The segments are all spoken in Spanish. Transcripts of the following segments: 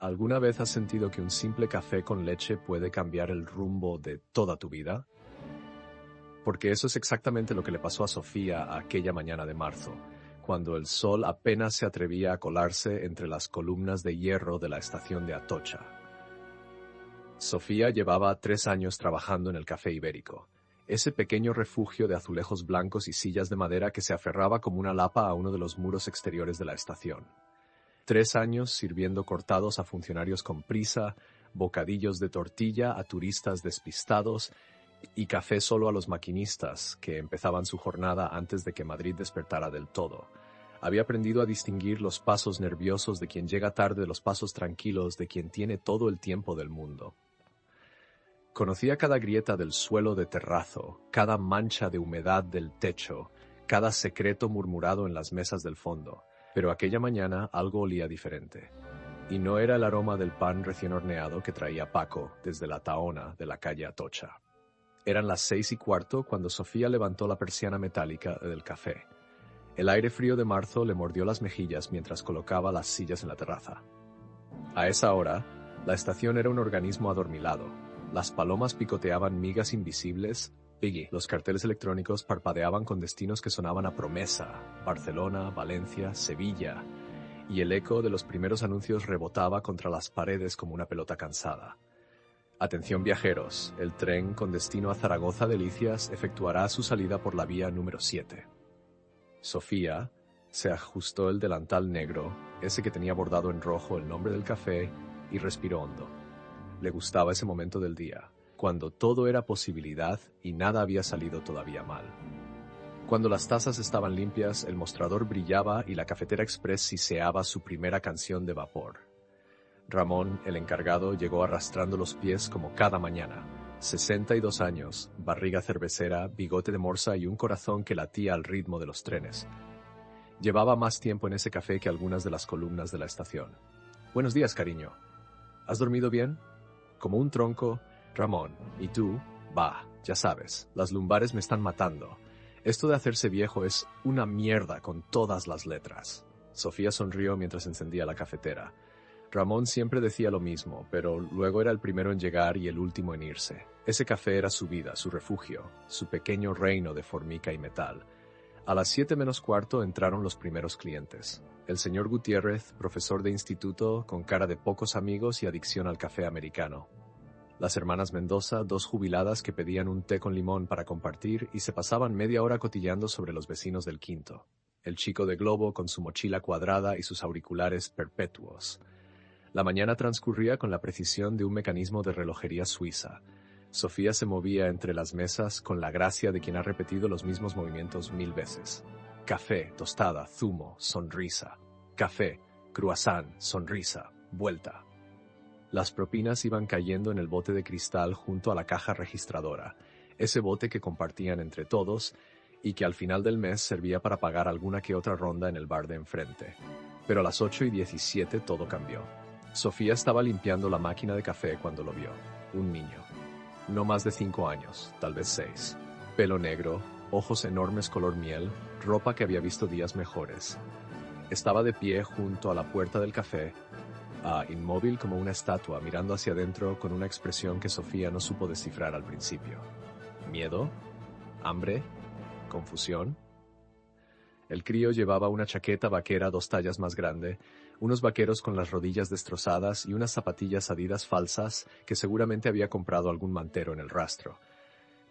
¿Alguna vez has sentido que un simple café con leche puede cambiar el rumbo de toda tu vida? Porque eso es exactamente lo que le pasó a Sofía aquella mañana de marzo, cuando el sol apenas se atrevía a colarse entre las columnas de hierro de la estación de Atocha. Sofía llevaba 3 años trabajando en el Café Ibérico, ese pequeño refugio de azulejos blancos y sillas de madera que se aferraba como una lapa a uno de los muros exteriores de la estación. 3 años sirviendo cortados a funcionarios con prisa, bocadillos de tortilla a turistas despistados y café solo a los maquinistas que empezaban su jornada antes de que Madrid despertara del todo. Había aprendido a distinguir los pasos nerviosos de quien llega tarde de los pasos tranquilos de quien tiene todo el tiempo del mundo. Conocía cada grieta del suelo de terrazo, cada mancha de humedad del techo, cada secreto murmurado en las mesas del fondo. Pero aquella mañana algo olía diferente. Y no era el aroma del pan recién horneado que traía Paco desde la Tahona de la calle Atocha. Eran las 6:15 cuando Sofía levantó la persiana metálica del café. El aire frío de marzo le mordió las mejillas mientras colocaba las sillas en la terraza. A esa hora, la estación era un organismo adormilado. Las palomas picoteaban migas invisibles. Los carteles electrónicos parpadeaban con destinos que sonaban a promesa: Barcelona, Valencia, Sevilla, y el eco de los primeros anuncios rebotaba contra las paredes como una pelota cansada. Atención viajeros, el tren con destino a Zaragoza Delicias efectuará su salida por la vía número 7. Sofía se ajustó el delantal negro, ese que tenía bordado en rojo el nombre del café, y respiró hondo. Le gustaba ese momento del día, cuando todo era posibilidad y nada había salido todavía mal. Cuando las tazas estaban limpias, el mostrador brillaba y la cafetera express siseaba su primera canción de vapor. Ramón, el encargado, llegó arrastrando los pies como cada mañana. 62 años, barriga cervecera, bigote de morsa y un corazón que latía al ritmo de los trenes. Llevaba más tiempo en ese café que algunas de las columnas de la estación. Buenos días, cariño. ¿Has dormido bien? Como un tronco. Ramón, ¿y tú? Bah, ya sabes, las lumbares me están matando. Esto de hacerse viejo es una mierda con todas las letras. Sofía sonrió mientras encendía la cafetera. Ramón siempre decía lo mismo, pero luego era el primero en llegar y el último en irse. Ese café era su vida, su refugio, su pequeño reino de formica y metal. A las 7:45 entraron los primeros clientes. El señor Gutiérrez, profesor de instituto, con cara de pocos amigos y adicción al café americano. Las hermanas Mendoza, 2 jubiladas que pedían un té con limón para compartir y se pasaban media hora cotilleando sobre los vecinos del quinto. El chico de globo con su mochila cuadrada y sus auriculares perpetuos. La mañana transcurría con la precisión de un mecanismo de relojería suiza. Sofía se movía entre las mesas con la gracia de quien ha repetido los mismos movimientos 1000 veces. Café, tostada, zumo, sonrisa. Café, croissant, sonrisa, vuelta. Las propinas iban cayendo en el bote de cristal junto a la caja registradora, ese bote que compartían entre todos y que al final del mes servía para pagar alguna que otra ronda en el bar de enfrente. Pero a las 8:17 todo cambió. Sofía estaba limpiando la máquina de café cuando lo vio. Un niño. No más de 5 años, tal vez 6. Pelo negro, ojos enormes color miel, ropa que había visto días mejores. Estaba de pie junto a la puerta del café, inmóvil como una estatua, mirando hacia adentro con una expresión que Sofía no supo descifrar al principio. ¿Miedo? ¿Hambre? ¿Confusión? El crío llevaba una chaqueta vaquera 2 tallas más grande, unos vaqueros con las rodillas destrozadas y unas zapatillas Adidas falsas que seguramente había comprado algún mantero en el rastro.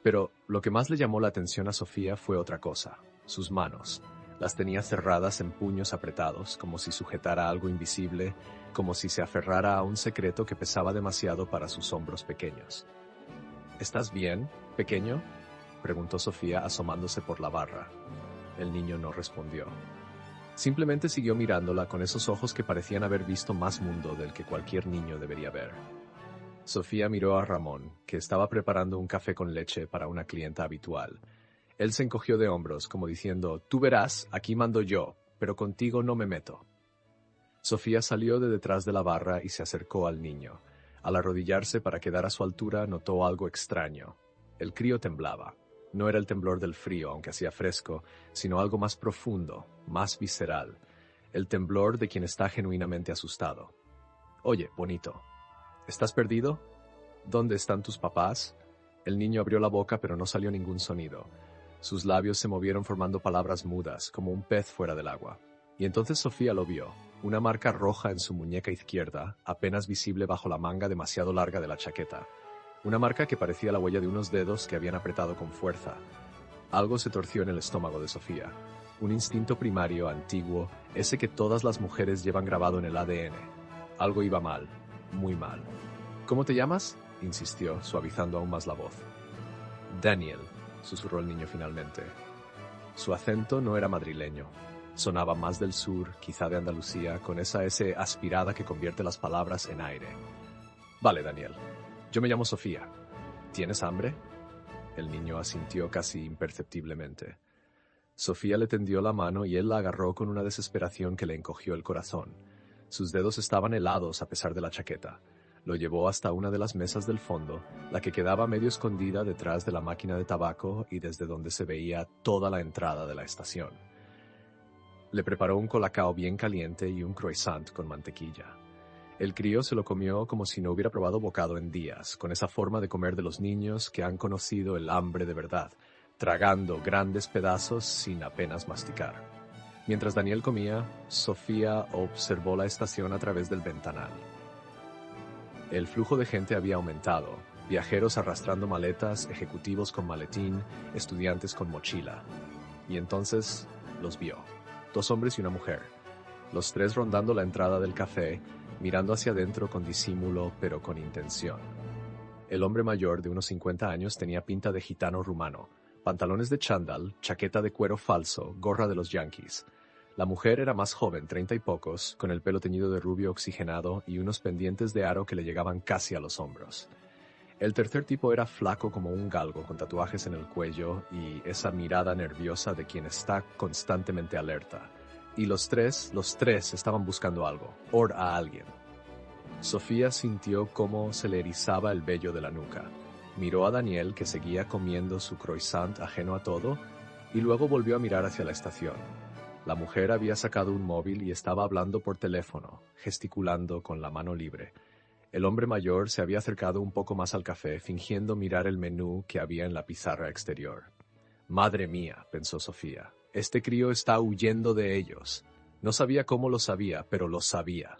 Pero lo que más le llamó la atención a Sofía fue otra cosa: sus manos. Las tenía cerradas en puños apretados, como si sujetara algo invisible, como si se aferrara a un secreto que pesaba demasiado para sus hombros pequeños. ¿Estás bien, pequeño?, preguntó Sofía asomándose por la barra. El niño no respondió. Simplemente siguió mirándola con esos ojos que parecían haber visto más mundo del que cualquier niño debería ver. Sofía miró a Ramón, que estaba preparando un café con leche para una clienta habitual. Él se encogió de hombros, como diciendo: «Tú verás, aquí mando yo, pero contigo no me meto». Sofía salió de detrás de la barra y se acercó al niño. Al arrodillarse para quedar a su altura, notó algo extraño. El crío temblaba. No era el temblor del frío, aunque hacía fresco, sino algo más profundo, más visceral. El temblor de quien está genuinamente asustado. Oye, bonito, ¿estás perdido? ¿Dónde están tus papás? El niño abrió la boca pero no salió ningún sonido. Sus labios se movieron formando palabras mudas, como un pez fuera del agua. Y entonces Sofía lo vio, una marca roja en su muñeca izquierda, apenas visible bajo la manga demasiado larga de la chaqueta. Una marca que parecía la huella de unos dedos que habían apretado con fuerza. Algo se torció en el estómago de Sofía. Un instinto primario, antiguo, ese que todas las mujeres llevan grabado en el ADN. Algo iba mal, muy mal. ¿Cómo te llamas?, insistió, suavizando aún más la voz. Daniel, susurró el niño finalmente. Su acento no era madrileño. Sonaba más del sur, quizá de Andalucía, con esa S aspirada que convierte las palabras en aire. Vale, Daniel. Yo me llamo Sofía. ¿Tienes hambre? El niño asintió casi imperceptiblemente. Sofía le tendió la mano y él la agarró con una desesperación que le encogió el corazón. Sus dedos estaban helados a pesar de la chaqueta. Lo llevó hasta una de las mesas del fondo, la que quedaba medio escondida detrás de la máquina de tabaco y desde donde se veía toda la entrada de la estación. Le preparó un colacao bien caliente y un croissant con mantequilla. El crío se lo comió como si no hubiera probado bocado en días, con esa forma de comer de los niños que han conocido el hambre de verdad, tragando grandes pedazos sin apenas masticar. Mientras Daniel comía, Sofía observó la estación a través del ventanal. El flujo de gente había aumentado, viajeros arrastrando maletas, ejecutivos con maletín, estudiantes con mochila. Y entonces los vio, 2 hombres y una mujer, los 3 rondando la entrada del café, mirando hacia adentro con disimulo pero con intención. El hombre mayor de unos 50 años tenía pinta de gitano rumano, pantalones de chándal, chaqueta de cuero falso, gorra de los Yankees. La mujer era más joven, 30 y pocos, con el pelo teñido de rubio oxigenado y unos pendientes de aro que le llegaban casi a los hombros. El tercer tipo era flaco como un galgo, con tatuajes en el cuello y esa mirada nerviosa de quien está constantemente alerta. Y los tres estaban buscando algo, o a alguien. Sofía sintió cómo se le erizaba el vello de la nuca. Miró a Daniel, que seguía comiendo su croissant ajeno a todo, y luego volvió a mirar hacia la estación. La mujer había sacado un móvil y estaba hablando por teléfono, gesticulando con la mano libre. El hombre mayor se había acercado un poco más al café, fingiendo mirar el menú que había en la pizarra exterior. «Madre mía», pensó Sofía, «este crío está huyendo de ellos». No sabía cómo lo sabía, pero lo sabía.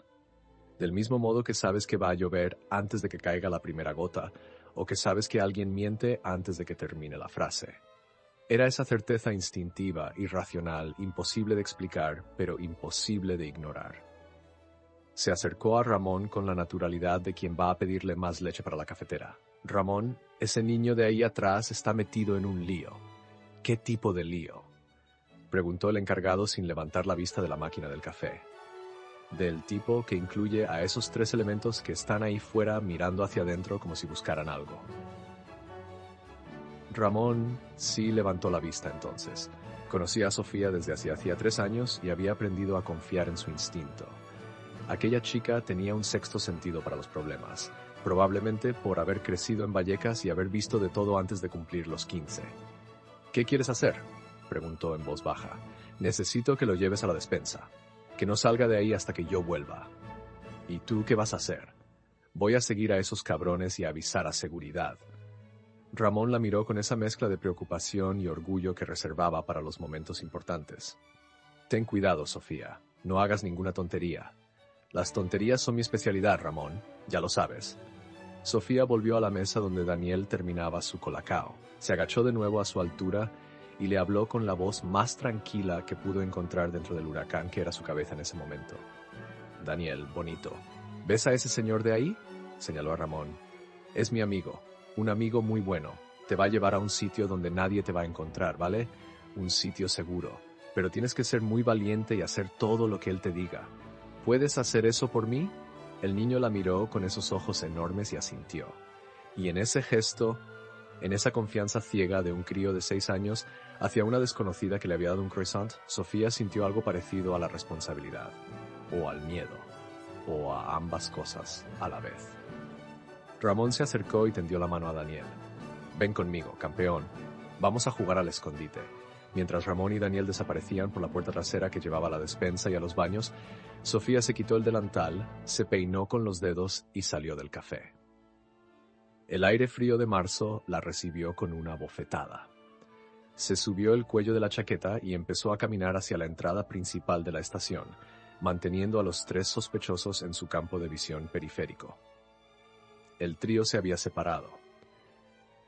Del mismo modo que sabes que va a llover antes de que caiga la primera gota, o que sabes que alguien miente antes de que termine la frase. Era esa certeza instintiva, irracional, imposible de explicar, pero imposible de ignorar. Se acercó a Ramón con la naturalidad de quien va a pedirle más leche para la cafetera. «Ramón, ese niño de ahí atrás está metido en un lío». «¿Qué tipo de lío?», preguntó el encargado sin levantar la vista de la máquina del café. «Del tipo que incluye a esos 3 elementos que están ahí fuera mirando hacia adentro como si buscaran algo». Ramón sí levantó la vista entonces. Conocía a Sofía desde hacía 3 años y había aprendido a confiar en su instinto. Aquella chica tenía un sexto sentido para los problemas, probablemente por haber crecido en Vallecas y haber visto de todo antes de cumplir los 15. «¿Qué quieres hacer?», preguntó en voz baja. «Necesito que lo lleves a la despensa. Que no salga de ahí hasta que yo vuelva». «¿Y tú qué vas a hacer?». «Voy a seguir a esos cabrones y a avisar a seguridad». Ramón la miró con esa mezcla de preocupación y orgullo que reservaba para los momentos importantes. «Ten cuidado, Sofía. No hagas ninguna tontería». «Las tonterías son mi especialidad, Ramón. Ya lo sabes». Sofía volvió a la mesa donde Daniel terminaba su colacao. Se agachó de nuevo a su altura y le habló con la voz más tranquila que pudo encontrar dentro del huracán que era su cabeza en ese momento. «Daniel, bonito. ¿Ves a ese señor de ahí?», señaló a Ramón. «Es mi amigo. Un amigo muy bueno. Te va a llevar a un sitio donde nadie te va a encontrar, ¿vale? Un sitio seguro. Pero tienes que ser muy valiente y hacer todo lo que él te diga. ¿Puedes hacer eso por mí?». El niño la miró con esos ojos enormes y asintió. Y en ese gesto, en esa confianza ciega de un crío de 6 años hacia una desconocida que le había dado un croissant, Sofía sintió algo parecido a la responsabilidad, o al miedo, o a ambas cosas a la vez. Ramón se acercó y tendió la mano a Daniel. «Ven conmigo, campeón. Vamos a jugar al escondite. Mientras Ramón y Daniel desaparecían por la puerta trasera que llevaba a la despensa y a los baños, Sofía se quitó el delantal, se peinó con los dedos y salió del café. El aire frío de marzo la recibió con una bofetada. Se subió el cuello de la chaqueta y empezó a caminar hacia la entrada principal de la estación, manteniendo a los 3 sospechosos en su campo de visión periférico. El trío se había separado.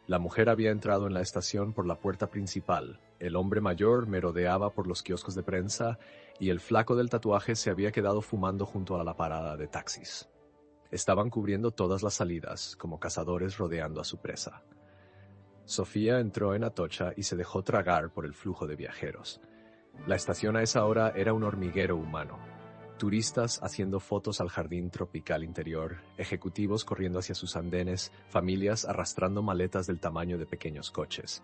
La mujer había entrado en la estación por la puerta principal, el hombre mayor merodeaba por los kioscos de prensa y el flaco del tatuaje se había quedado fumando junto a la parada de taxis. Estaban cubriendo todas las salidas, como cazadores rodeando a su presa. Sofía entró en Atocha y se dejó tragar por el flujo de viajeros. La estación a esa hora era un hormiguero humano. Turistas haciendo fotos al jardín tropical interior, ejecutivos corriendo hacia sus andenes, familias arrastrando maletas del tamaño de pequeños coches.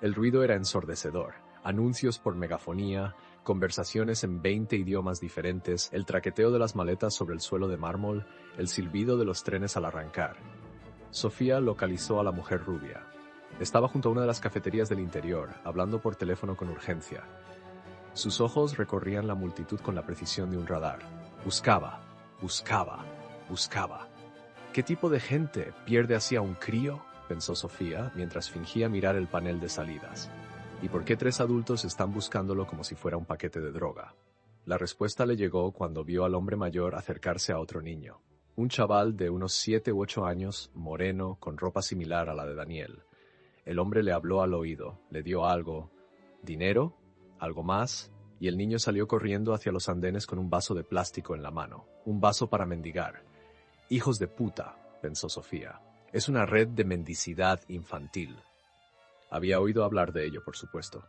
El ruido era ensordecedor, anuncios por megafonía, conversaciones en 20 idiomas diferentes, el traqueteo de las maletas sobre el suelo de mármol, el silbido de los trenes al arrancar. Sofía localizó a la mujer rubia. Estaba junto a una de las cafeterías del interior, hablando por teléfono con urgencia. Sus ojos recorrían la multitud con la precisión de un radar. Buscaba, buscaba, buscaba. ¿Qué tipo de gente pierde así a un crío?, pensó Sofía mientras fingía mirar el panel de salidas. ¿Y por qué 3 adultos están buscándolo como si fuera un paquete de droga? La respuesta le llegó cuando vio al hombre mayor acercarse a otro niño. Un chaval de unos 7 u 8 años, moreno, con ropa similar a la de Daniel. El hombre le habló al oído, le dio algo. ¿Dinero? ¿Algo más? Y el niño salió corriendo hacia los andenes con un vaso de plástico en la mano. Un vaso para mendigar. Hijos de puta, pensó Sofía. Es una red de mendicidad infantil. Había oído hablar de ello, por supuesto.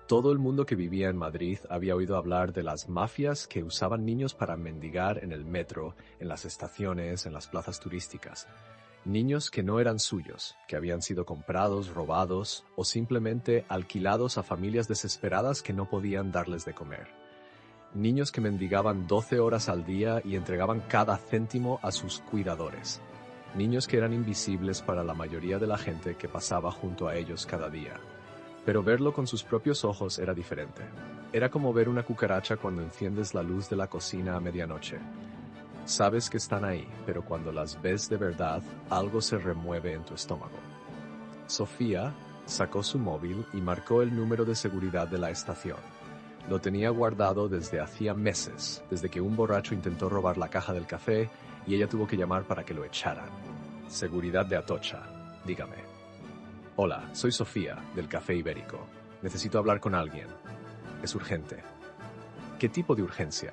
Todo el mundo que vivía en Madrid había oído hablar de las mafias que usaban niños para mendigar en el metro, en las estaciones, en las plazas turísticas. Niños que no eran suyos, que habían sido comprados, robados o simplemente alquilados a familias desesperadas que no podían darles de comer. Niños que mendigaban 12 horas al día y entregaban cada céntimo a sus cuidadores. Niños que eran invisibles para la mayoría de la gente que pasaba junto a ellos cada día. Pero verlo con sus propios ojos era diferente. Era como ver una cucaracha cuando enciendes la luz de la cocina a medianoche. Sabes que están ahí, pero cuando las ves de verdad, algo se remueve en tu estómago. Sofía sacó su móvil y marcó el número de seguridad de la estación. Lo tenía guardado desde hacía meses, desde que un borracho intentó robar la caja del café y ella tuvo que llamar para que lo echaran. Seguridad de Atocha, dígame. Hola, soy Sofía, del Café Ibérico. Necesito hablar con alguien. Es urgente. ¿Qué tipo de urgencia?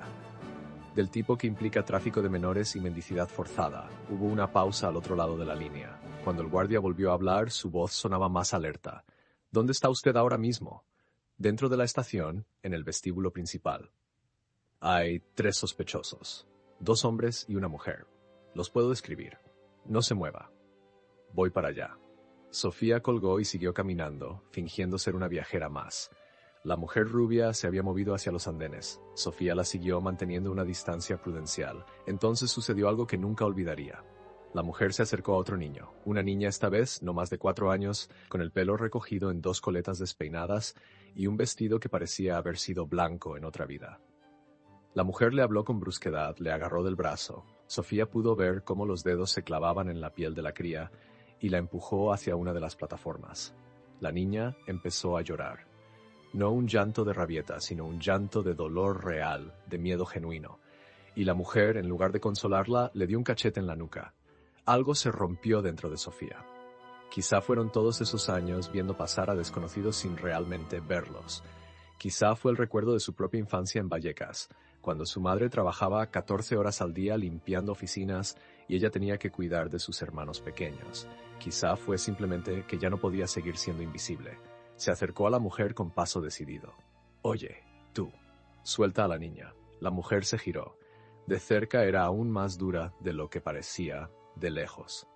Del tipo que implica tráfico de menores y mendicidad forzada. Hubo una pausa al otro lado de la línea. Cuando el guardia volvió a hablar, su voz sonaba más alerta. ¿Dónde está usted ahora mismo? Dentro de la estación, en el vestíbulo principal. Hay 3 sospechosos. 2 hombres y una mujer. Los puedo describir. No se mueva. Voy para allá. Sofía colgó y siguió caminando, fingiendo ser una viajera más. La mujer rubia se había movido hacia los andenes. Sofía la siguió manteniendo una distancia prudencial. Entonces sucedió algo que nunca olvidaría. La mujer se acercó a otro niño. Una niña esta vez, no más de 4 años, con el pelo recogido en 2 coletas despeinadas y un vestido que parecía haber sido blanco en otra vida. La mujer le habló con brusquedad, le agarró del brazo. Sofía pudo ver cómo los dedos se clavaban en la piel de la cría y la empujó hacia una de las plataformas. La niña empezó a llorar. No un llanto de rabieta, sino un llanto de dolor real, de miedo genuino. Y la mujer, en lugar de consolarla, le dio un cachete en la nuca. Algo se rompió dentro de Sofía. Quizá fueron todos esos años viendo pasar a desconocidos sin realmente verlos. Quizá fue el recuerdo de su propia infancia en Vallecas, cuando su madre trabajaba 14 horas al día limpiando oficinas y ella tenía que cuidar de sus hermanos pequeños. Quizá fue simplemente que ya no podía seguir siendo invisible. Se acercó a la mujer con paso decidido. «Oye, tú». Suelta a la niña. La mujer se giró. De cerca era aún más dura de lo que parecía de lejos.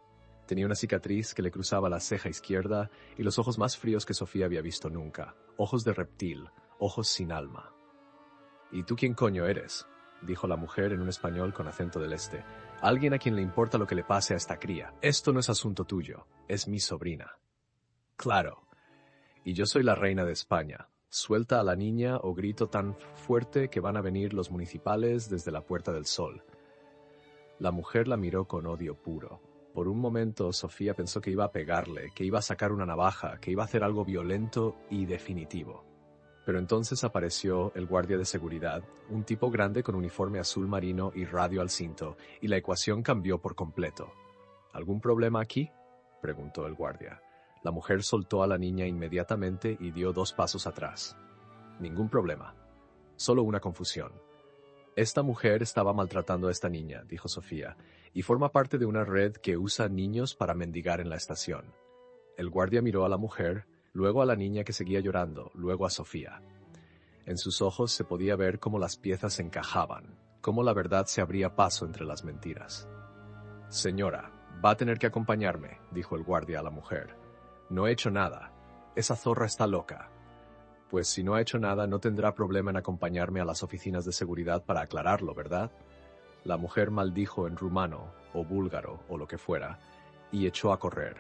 Tenía una cicatriz que le cruzaba la ceja izquierda y los ojos más fríos que Sofía había visto nunca. Ojos de reptil, ojos sin alma. «¿Y tú quién coño eres?», dijo la mujer en un español con acento del este. «Alguien a quien le importa lo que le pase a esta cría. Esto no es asunto tuyo, es mi sobrina». «Claro. Y yo soy la reina de España. Suelta a la niña o grito tan fuerte que van a venir los municipales desde la Puerta del Sol. La mujer la miró con odio puro. Por un momento, Sofía pensó que iba a pegarle, que iba a sacar una navaja, que iba a hacer algo violento y definitivo. Pero entonces apareció el guardia de seguridad, un tipo grande con uniforme azul marino y radio al cinto, y la ecuación cambió por completo. ¿Algún problema aquí?, preguntó el guardia. La mujer soltó a la niña inmediatamente y dio 2 pasos atrás. Ningún problema. Solo una confusión. Esta mujer estaba maltratando a esta niña, dijo Sofía, y forma parte de una red que usa niños para mendigar en la estación. El guardia miró a la mujer, luego a la niña que seguía llorando, luego a Sofía. En sus ojos se podía ver cómo las piezas encajaban, cómo la verdad se abría paso entre las mentiras. Señora, va a tener que acompañarme, dijo el guardia a la mujer. No he hecho nada. Esa zorra está loca. Pues si no ha hecho nada, no tendrá problema en acompañarme a las oficinas de seguridad para aclararlo, ¿verdad? La mujer maldijo en rumano, o búlgaro, o lo que fuera, y echó a correr,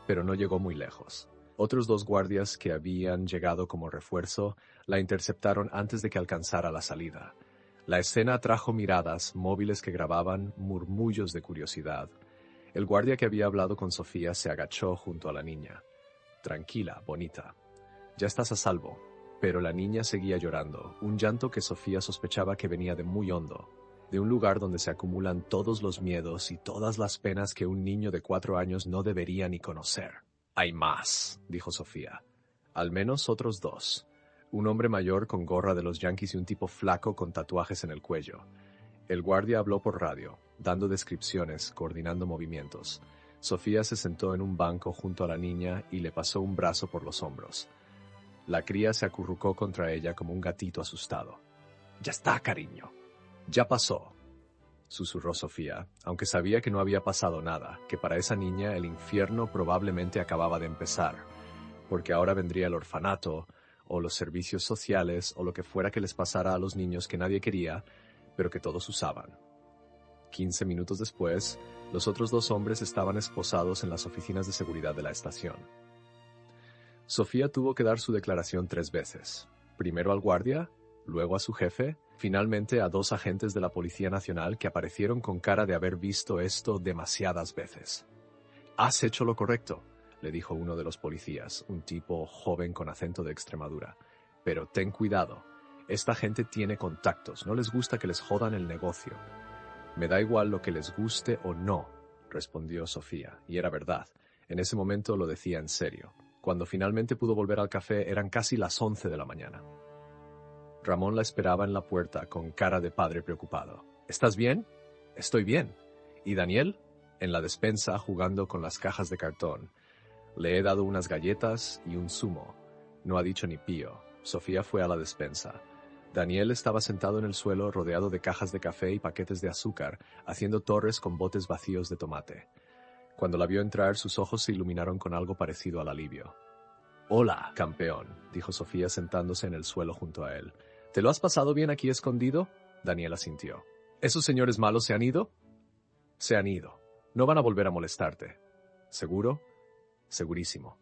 pero no llegó muy lejos. Otros 2 guardias que habían llegado como refuerzo la interceptaron antes de que alcanzara la salida. La escena atrajo miradas móviles que grababan murmullos de curiosidad. El guardia que había hablado con Sofía se agachó junto a la niña. Tranquila, bonita. Ya estás a salvo. Pero la niña seguía llorando, un llanto que Sofía sospechaba que venía de muy hondo, de un lugar donde se acumulan todos los miedos y todas las penas que un niño de 4 años no debería ni conocer. Hay más, dijo Sofía. Al menos otros 2. Un hombre mayor con gorra de los Yankees y un tipo flaco con tatuajes en el cuello. El guardia habló por radio, dando descripciones, coordinando movimientos. Sofía se sentó en un banco junto a la niña y le pasó un brazo por los hombros. La cría se acurrucó contra ella como un gatito asustado. «Ya está, cariño. Ya pasó», susurró Sofía, aunque sabía que no había pasado nada, que para esa niña el infierno probablemente acababa de empezar, porque ahora vendría el orfanato, o los servicios sociales, o lo que fuera que les pasara a los niños que nadie quería, pero que todos usaban. 15 minutos después, los otros 2 hombres estaban esposados en las oficinas de seguridad de la estación. Sofía tuvo que dar su declaración 3 veces. Primero al guardia, luego a su jefe, finalmente a 2 agentes de la Policía Nacional que aparecieron con cara de haber visto esto demasiadas veces. «Has hecho lo correcto», le dijo uno de los policías, un tipo joven con acento de Extremadura. «Pero ten cuidado. Esta gente tiene contactos, no les gusta que les jodan el negocio». «Me da igual lo que les guste o no», respondió Sofía, y era verdad. En ese momento lo decía en serio. Cuando finalmente pudo volver al café eran casi las 11 de la mañana. Ramón la esperaba en la puerta con cara de padre preocupado. «¿Estás bien?» «Estoy bien». «¿Y Daniel?» «En la despensa jugando con las cajas de cartón. Le he dado unas galletas y un zumo. No ha dicho ni pío». Sofía fue a la despensa. Daniel estaba sentado en el suelo rodeado de cajas de café y paquetes de azúcar, haciendo torres con botes vacíos de tomate. Cuando la vio entrar, sus ojos se iluminaron con algo parecido al alivio. «Hola, campeón», dijo Sofía sentándose en el suelo junto a él. «¿Te lo has pasado bien aquí escondido?» Daniel asintió. «¿Esos señores malos se han ido?» «Se han ido. No van a volver a molestarte». «¿Seguro?» «Segurísimo».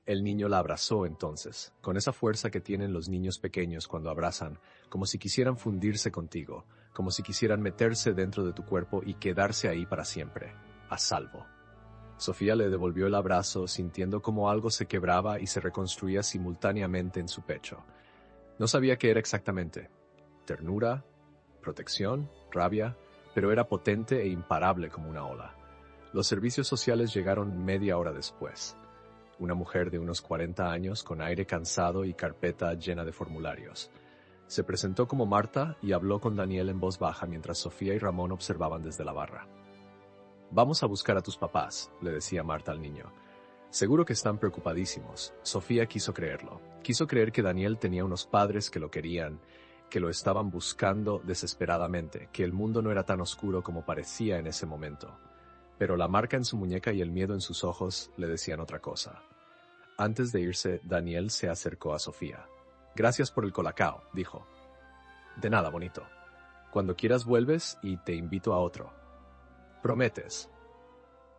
El niño la abrazó entonces, con esa fuerza que tienen los niños pequeños cuando abrazan, como si quisieran fundirse contigo, como si quisieran meterse dentro de tu cuerpo y quedarse ahí para siempre, a salvo. Sofía le devolvió el abrazo, sintiendo como algo se quebraba y se reconstruía simultáneamente en su pecho. No sabía qué era exactamente. Ternura, protección, rabia, pero era potente e imparable como una ola. Los servicios sociales llegaron media hora después. Una mujer de unos 40 años con aire cansado y carpeta llena de formularios. Se presentó como Marta y habló con Daniel en voz baja mientras Sofía y Ramón observaban desde la barra. «Vamos a buscar a tus papás», le decía Marta al niño. «Seguro que están preocupadísimos». Sofía quiso creerlo. Quiso creer que Daniel tenía unos padres que lo querían, que lo estaban buscando desesperadamente, que el mundo no era tan oscuro como parecía en ese momento. Pero la marca en su muñeca y el miedo en sus ojos le decían otra cosa. Antes de irse, Daniel se acercó a Sofía. «Gracias por el colacao», dijo. «De nada, bonito. Cuando quieras vuelves y te invito a otro». «¿Prometes?»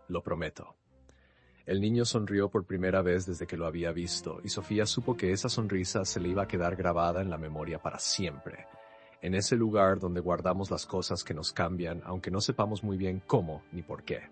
«Lo prometo». El niño sonrió por primera vez desde que lo había visto, y Sofía supo que esa sonrisa se le iba a quedar grabada en la memoria para siempre. En ese lugar donde guardamos las cosas que nos cambian, aunque no sepamos muy bien cómo ni por qué.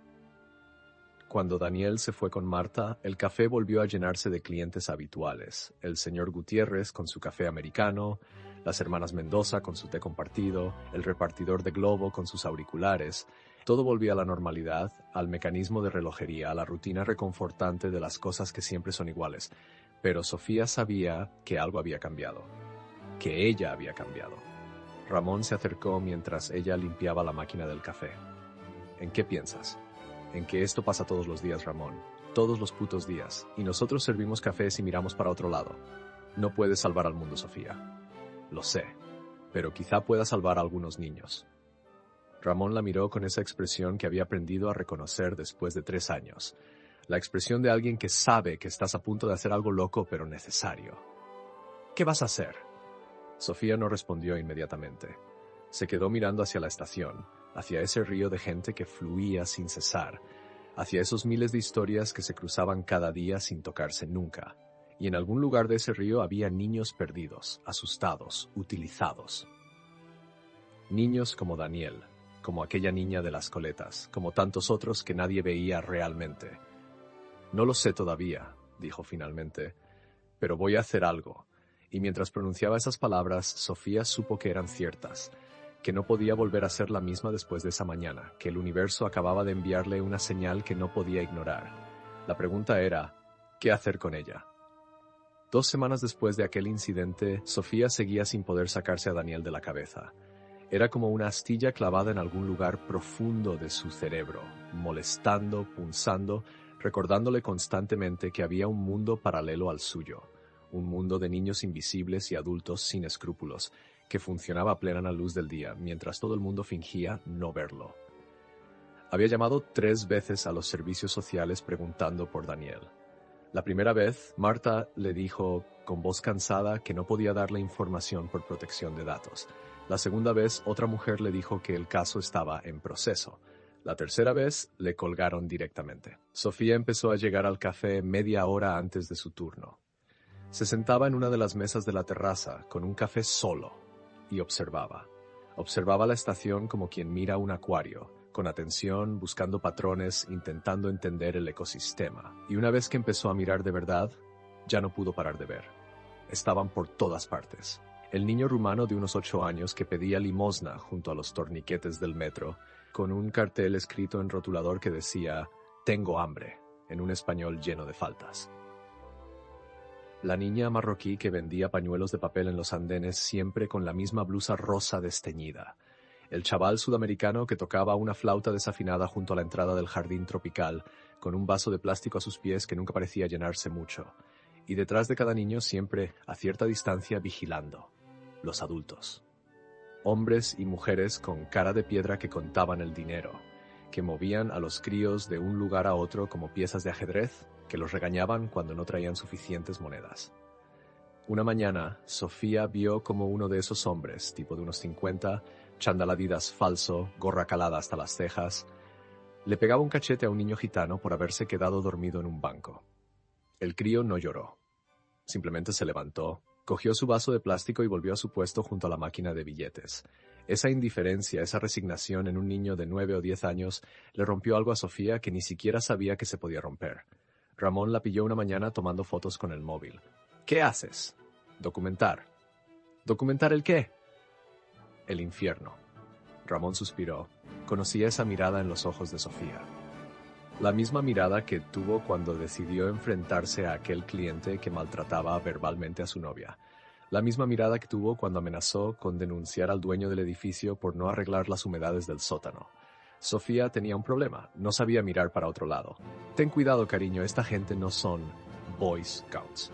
Cuando Daniel se fue con Marta, el café volvió a llenarse de clientes habituales. El señor Gutiérrez con su café americano, las hermanas Mendoza con su té compartido, el repartidor de Globo con sus auriculares. Todo volvía a la normalidad, al mecanismo de relojería, a la rutina reconfortante de las cosas que siempre son iguales. Pero Sofía sabía que algo había cambiado, que ella había cambiado. Ramón se acercó mientras ella limpiaba la máquina del café. ¿En qué piensas? En que esto pasa todos los días, Ramón. Todos los putos días. Y nosotros servimos cafés y miramos para otro lado. No puedes salvar al mundo, Sofía. Lo sé. Pero quizá pueda salvar a algunos niños. Ramón la miró con esa expresión que había aprendido a reconocer después de 3 años. La expresión de alguien que sabe que estás a punto de hacer algo loco pero necesario. ¿Qué vas a hacer? Sofía no respondió inmediatamente. Se quedó mirando hacia la estación, hacia ese río de gente que fluía sin cesar, hacia esos miles de historias que se cruzaban cada día sin tocarse nunca. Y en algún lugar de ese río había niños perdidos, asustados, utilizados. Niños como Daniel, como aquella niña de las coletas, como tantos otros que nadie veía realmente. No lo sé todavía, dijo finalmente, pero voy a hacer algo. Y mientras pronunciaba esas palabras, Sofía supo que eran ciertas, que no podía volver a ser la misma después de esa mañana, que el universo acababa de enviarle una señal que no podía ignorar. La pregunta era, ¿qué hacer con ella? 2 semanas después de aquel incidente, Sofía seguía sin poder sacarse a Daniel de la cabeza. Era como una astilla clavada en algún lugar profundo de su cerebro, molestando, punzando, recordándole constantemente que había un mundo paralelo al suyo, un mundo de niños invisibles y adultos sin escrúpulos, que funcionaba a plena luz del día, mientras todo el mundo fingía no verlo. Había llamado 3 veces a los servicios sociales preguntando por Daniel. La primera vez, Marta le dijo con voz cansada que no podía darle información por protección de datos. La segunda vez, otra mujer le dijo que el caso estaba en proceso. La tercera vez, le colgaron directamente. Sofía empezó a llegar al café media hora antes de su turno. Se sentaba en una de las mesas de la terraza, con un café solo, y observaba. Observaba la estación como quien mira un acuario, con atención, buscando patrones, intentando entender el ecosistema. Y una vez que empezó a mirar de verdad, ya no pudo parar de ver. Estaban por todas partes. El niño rumano de unos 8 años que pedía limosna junto a los torniquetes del metro, con un cartel escrito en rotulador que decía «Tengo hambre», en un español lleno de faltas. La niña marroquí que vendía pañuelos de papel en los andenes siempre con la misma blusa rosa desteñida. El chaval sudamericano que tocaba una flauta desafinada junto a la entrada del jardín tropical, con un vaso de plástico a sus pies que nunca parecía llenarse mucho. Y detrás de cada niño siempre, a cierta distancia, vigilando. Los adultos. Hombres y mujeres con cara de piedra que contaban el dinero, que movían a los críos de un lugar a otro como piezas de ajedrez, que los regañaban cuando no traían suficientes monedas. Una mañana, Sofía vio como uno de esos hombres, tipo de unos 50, chándal Adidas falso, gorra calada hasta las cejas, le pegaba un cachete a un niño gitano por haberse quedado dormido en un banco. El crío no lloró. Simplemente se levantó, cogió su vaso de plástico y volvió a su puesto junto a la máquina de billetes. Esa indiferencia, esa resignación en un niño de 9 o 10 años le rompió algo a Sofía que ni siquiera sabía que se podía romper. Ramón la pilló una mañana tomando fotos con el móvil. ¿Qué haces? Documentar. ¿Documentar el qué? El infierno. Ramón suspiró. Conocía esa mirada en los ojos de Sofía. La misma mirada que tuvo cuando decidió enfrentarse a aquel cliente que maltrataba verbalmente a su novia. La misma mirada que tuvo cuando amenazó con denunciar al dueño del edificio por no arreglar las humedades del sótano. Sofía tenía un problema, no sabía mirar para otro lado. Ten cuidado, cariño, esta gente no son Boy Scouts.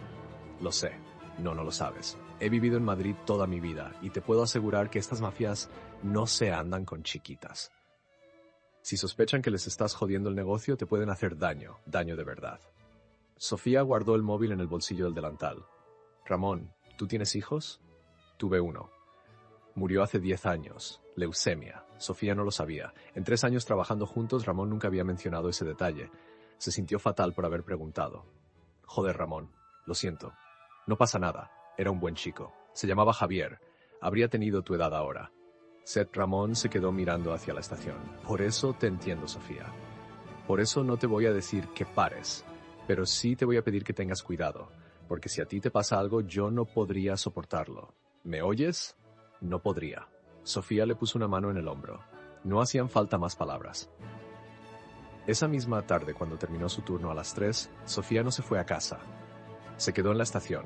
Lo sé, no lo sabes. He vivido en Madrid toda mi vida y te puedo asegurar que estas mafias no se andan con chiquitas. Si sospechan que les estás jodiendo el negocio, te pueden hacer daño de verdad. Sofía guardó el móvil en el bolsillo del delantal. Ramón, ¿tú tienes hijos? Tuve uno. Murió hace 10 años. Leucemia. Sofía no lo sabía. En 3 años trabajando juntos, Ramón nunca había mencionado ese detalle. Se sintió fatal por haber preguntado. Joder, Ramón, lo siento. No pasa nada. Era un buen chico. Se llamaba Javier. Habría tenido tu edad ahora. Seth Ramón se quedó mirando hacia la estación. Por eso te entiendo, Sofía. Por eso no te voy a decir que pares, pero sí te voy a pedir que tengas cuidado, porque si a ti te pasa algo yo no podría soportarlo. ¿Me oyes? No podría. Sofía le puso una mano en el hombro. No hacían falta más palabras. Esa misma tarde, cuando terminó su turno a las 3, Sofía no se fue a casa. Se quedó en la estación.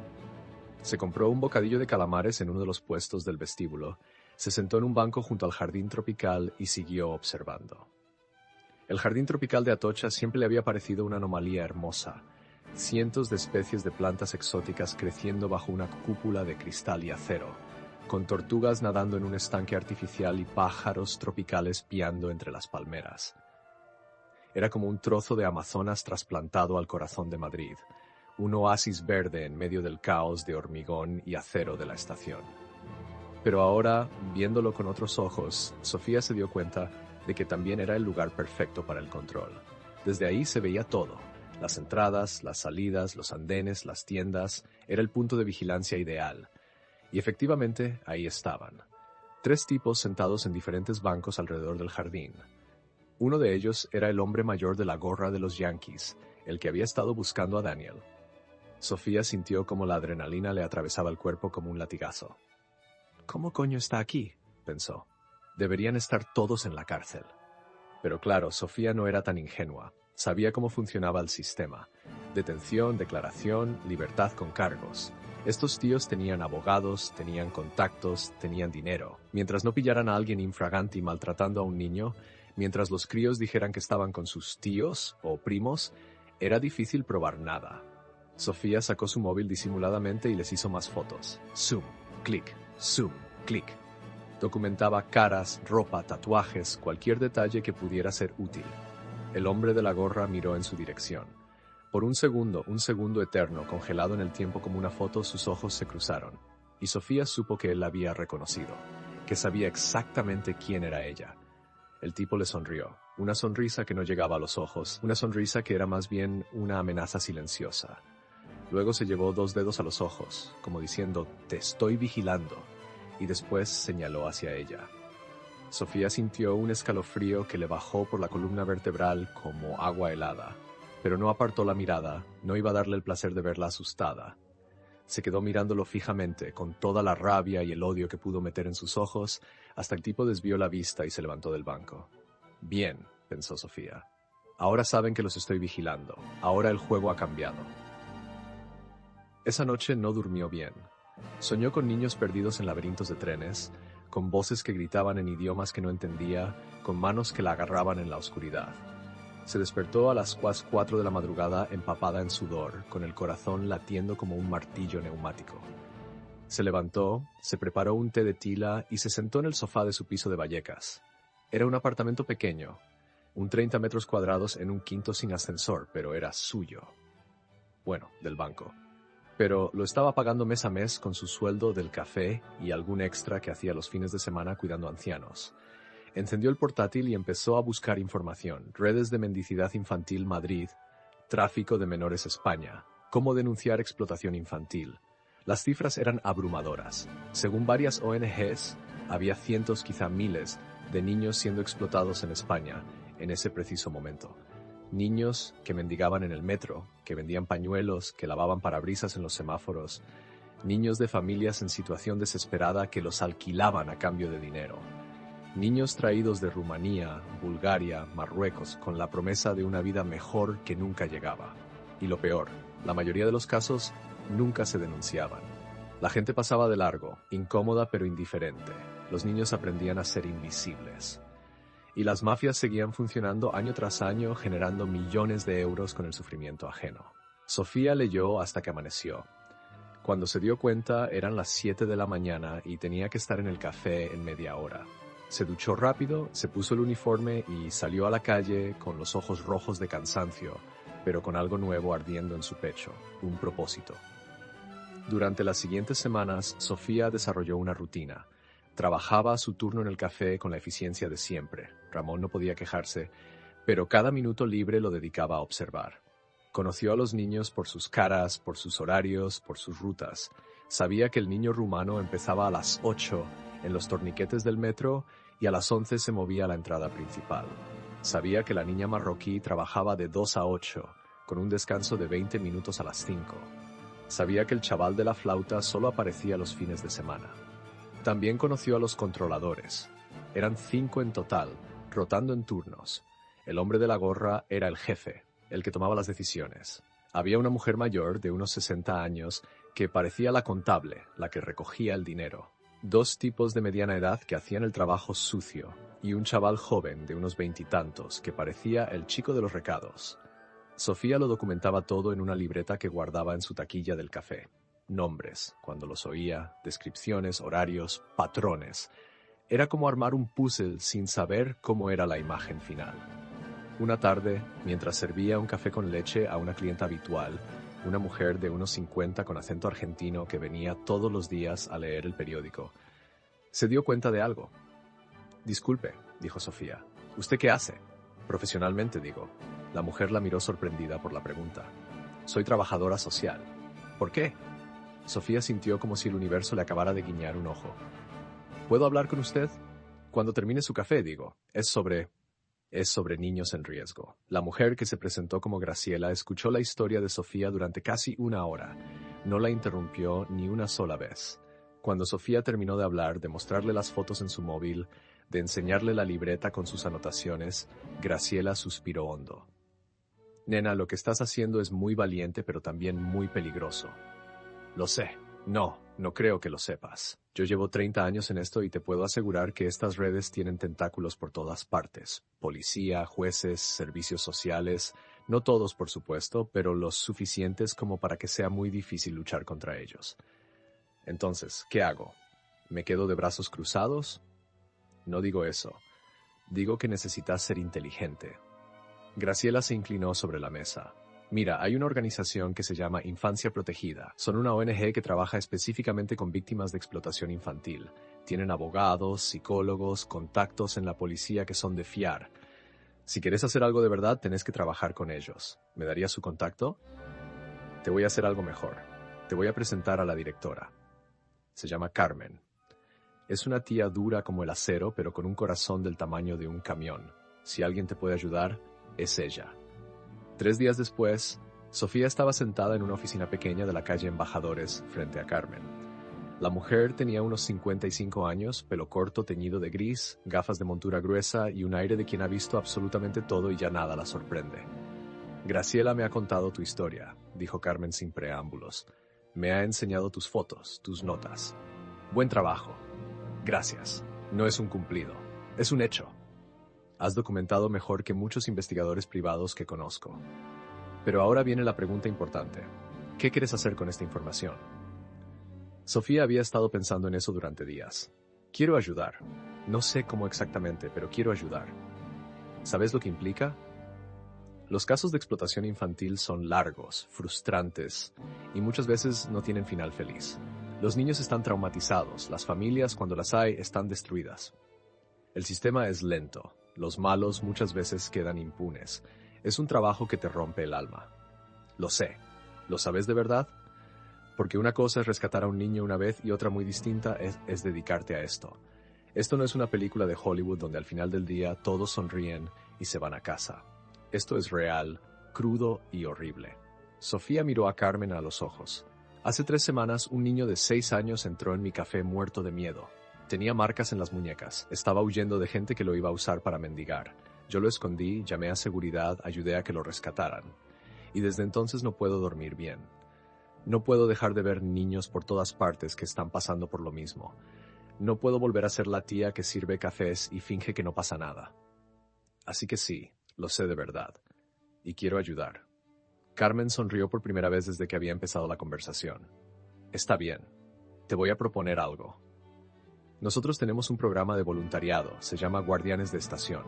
Se compró un bocadillo de calamares en uno de los puestos del vestíbulo, se sentó en un banco junto al jardín tropical y siguió observando. El jardín tropical de Atocha siempre le había parecido una anomalía hermosa. Cientos de especies de plantas exóticas creciendo bajo una cúpula de cristal y acero, con tortugas nadando en un estanque artificial y pájaros tropicales piando entre las palmeras. Era como un trozo de Amazonas trasplantado al corazón de Madrid, un oasis verde en medio del caos de hormigón y acero de la estación. Pero ahora, viéndolo con otros ojos, Sofía se dio cuenta de que también era el lugar perfecto para el control. Desde ahí se veía todo. Las entradas, las salidas, los andenes, las tiendas. Era el punto de vigilancia ideal. Y efectivamente, ahí estaban. 3 tipos sentados en diferentes bancos alrededor del jardín. Uno de ellos era el hombre mayor de la gorra de los Yankees, el que había estado buscando a Daniel. Sofía sintió como la adrenalina le atravesaba el cuerpo como un latigazo. ¿Cómo coño está aquí?, pensó. Deberían estar todos en la cárcel. Pero claro, Sofía no era tan ingenua. Sabía cómo funcionaba el sistema. Detención, declaración, libertad con cargos. Estos tíos tenían abogados, tenían contactos, tenían dinero. Mientras no pillaran a alguien infraganti maltratando a un niño, mientras los críos dijeran que estaban con sus tíos o primos, era difícil probar nada. Sofía sacó su móvil disimuladamente y les hizo más fotos. Zoom, clic, zoom, clic. Documentaba caras, ropa, tatuajes, cualquier detalle que pudiera ser útil. El hombre de la gorra miró en su dirección. Por un segundo eterno, congelado en el tiempo como una foto, sus ojos se cruzaron. Y Sofía supo que él la había reconocido, que sabía exactamente quién era ella. El tipo le sonrió, una sonrisa que no llegaba a los ojos, una sonrisa que era más bien una amenaza silenciosa. Luego se llevó 2 dedos a los ojos, como diciendo, «Te estoy vigilando», y después señaló hacia ella. Sofía sintió un escalofrío que le bajó por la columna vertebral como agua helada, pero no apartó la mirada, no iba a darle el placer de verla asustada. Se quedó mirándolo fijamente, con toda la rabia y el odio que pudo meter en sus ojos, hasta el tipo desvió la vista y se levantó del banco. «Bien», pensó Sofía. «Ahora saben que los estoy vigilando. Ahora el juego ha cambiado». Esa noche no durmió bien. Soñó con niños perdidos en laberintos de trenes, con voces que gritaban en idiomas que no entendía, con manos que la agarraban en la oscuridad. Se despertó a las 4 de la madrugada empapada en sudor, con el corazón latiendo como un martillo neumático. Se levantó, se preparó un té de tila y se sentó en el sofá de su piso de Vallecas. Era un apartamento pequeño, un 30 metros cuadrados en un quinto sin ascensor, pero era suyo. Bueno, del banco. Pero lo estaba pagando mes a mes con su sueldo del café y algún extra que hacía los fines de semana cuidando ancianos. Encendió el portátil y empezó a buscar información. Redes de mendicidad infantil Madrid, tráfico de menores España, cómo denunciar explotación infantil. Las cifras eran abrumadoras. Según varias ONGs, había cientos, quizá miles, de niños siendo explotados en España en ese preciso momento. Niños que mendigaban en el metro, que vendían pañuelos, que lavaban parabrisas en los semáforos. Niños de familias en situación desesperada que los alquilaban a cambio de dinero. Niños traídos de Rumanía, Bulgaria, Marruecos, con la promesa de una vida mejor que nunca llegaba. Y lo peor, la mayoría de los casos nunca se denunciaban. La gente pasaba de largo, incómoda pero indiferente. Los niños aprendían a ser invisibles. Y las mafias seguían funcionando año tras año, generando millones de euros con el sufrimiento ajeno. Sofía leyó hasta que amaneció. Cuando se dio cuenta eran las 7 de la mañana y tenía que estar en el café en media hora. Se duchó rápido, se puso el uniforme y salió a la calle con los ojos rojos de cansancio, pero con algo nuevo ardiendo en su pecho, un propósito. Durante las siguientes semanas, Sofía desarrolló una rutina. Trabajaba a su turno en el café con la eficiencia de siempre. Ramón no podía quejarse, pero cada minuto libre lo dedicaba a observar. Conoció a los niños por sus caras, por sus horarios, por sus rutas. Sabía que el niño rumano empezaba a las 8 en los torniquetes del metro y a las 11 se movía a la entrada principal. Sabía que la niña marroquí trabajaba de 2 a 8, con un descanso de 20 minutos a las 5. Sabía que el chaval de la flauta solo aparecía los fines de semana. También conoció a los controladores. Eran 5 en total, rotando en turnos. El hombre de la gorra era el jefe, el que tomaba las decisiones. Había una mujer mayor de unos 60 años que parecía la contable, la que recogía el dinero. 2 tipos de mediana edad que hacían el trabajo sucio y un chaval joven de unos 20 y tantos que parecía el chico de los recados. Sofía lo documentaba todo en una libreta que guardaba en su taquilla del café. Nombres, cuando los oía, descripciones, horarios, patrones. Era como armar un puzzle sin saber cómo era la imagen final. Una tarde, mientras servía un café con leche a una clienta habitual, una mujer de unos 50 con acento argentino que venía todos los días a leer el periódico, se dio cuenta de algo. «Disculpe», dijo Sofía, «¿usted qué hace?» «Profesionalmente», digo. La mujer la miró sorprendida por la pregunta. «Soy trabajadora social». «¿Por qué?» Sofía sintió como si el universo le acabara de guiñar un ojo. «¿Puedo hablar con usted?» «Cuando termine su café», digo. Es sobre niños en riesgo». La mujer, que se presentó como Graciela, escuchó la historia de Sofía durante casi 1 hora. No la interrumpió ni una sola vez. Cuando Sofía terminó de hablar, de mostrarle las fotos en su móvil, de enseñarle la libreta con sus anotaciones, Graciela suspiró hondo. «Nena, lo que estás haciendo es muy valiente, pero también muy peligroso». «Lo sé. No creo que lo sepas. Yo llevo 30 años en esto y te puedo asegurar que estas redes tienen tentáculos por todas partes. Policía, jueces, servicios sociales, no todos por supuesto, pero los suficientes como para que sea muy difícil luchar contra ellos. Entonces, ¿qué hago? ¿Me quedo de brazos cruzados? No digo eso. Digo que necesitas ser inteligente». Graciela se inclinó sobre la mesa. «Mira, hay una organización que se llama Infancia Protegida. Son una ONG que trabaja específicamente con víctimas de explotación infantil. Tienen abogados, psicólogos, contactos en la policía que son de fiar. Si quieres hacer algo de verdad, tenés que trabajar con ellos. ¿Me darías su contacto? Te voy a hacer algo mejor. Te voy a presentar a la directora. Se llama Carmen. Es una tía dura como el acero, pero con un corazón del tamaño de un camión. Si alguien te puede ayudar, es ella». 3 días después, Sofía estaba sentada en una oficina pequeña de la calle Embajadores frente a Carmen. La mujer tenía unos 55 años, pelo corto teñido de gris, gafas de montura gruesa y un aire de quien ha visto absolutamente todo y ya nada la sorprende. «Graciela me ha contado tu historia», dijo Carmen sin preámbulos. «Me ha enseñado tus fotos, tus notas. Buen trabajo. Gracias. No es un cumplido. Es un hecho. Has documentado mejor que muchos investigadores privados que conozco. Pero ahora viene la pregunta importante. ¿Qué quieres hacer con esta información?» Sofía había estado pensando en eso durante días. «Quiero ayudar. No sé cómo exactamente, pero quiero ayudar». ¿Sabes lo que implica? Los casos de explotación infantil son largos, frustrantes, y muchas veces no tienen final feliz. Los niños están traumatizados, las familias, cuando las hay, están destruidas. El sistema es lento. Los malos muchas veces quedan impunes. Es un trabajo que te rompe el alma. Lo sé. ¿Lo sabes de verdad? Porque una cosa es rescatar a un niño una vez y otra muy distinta es dedicarte a esto. Esto no es una película de Hollywood donde al final del día todos sonríen y se van a casa. Esto es real, crudo y horrible. Sofía miró a Carmen a los ojos. Hace 3 semanas un niño de 6 años entró en mi café muerto de miedo. Tenía marcas en las muñecas. Estaba huyendo de gente que lo iba a usar para mendigar. Yo lo escondí, llamé a seguridad, ayudé a que lo rescataran. Y desde entonces no puedo dormir bien. No puedo dejar de ver niños por todas partes que están pasando por lo mismo. No puedo volver a ser la tía que sirve cafés y finge que no pasa nada. Así que sí, lo sé de verdad. Y quiero ayudar». Carmen sonrió por primera vez desde que había empezado la conversación. «Está bien. Te voy a proponer algo. Nosotros tenemos un programa de voluntariado, se llama Guardianes de Estación.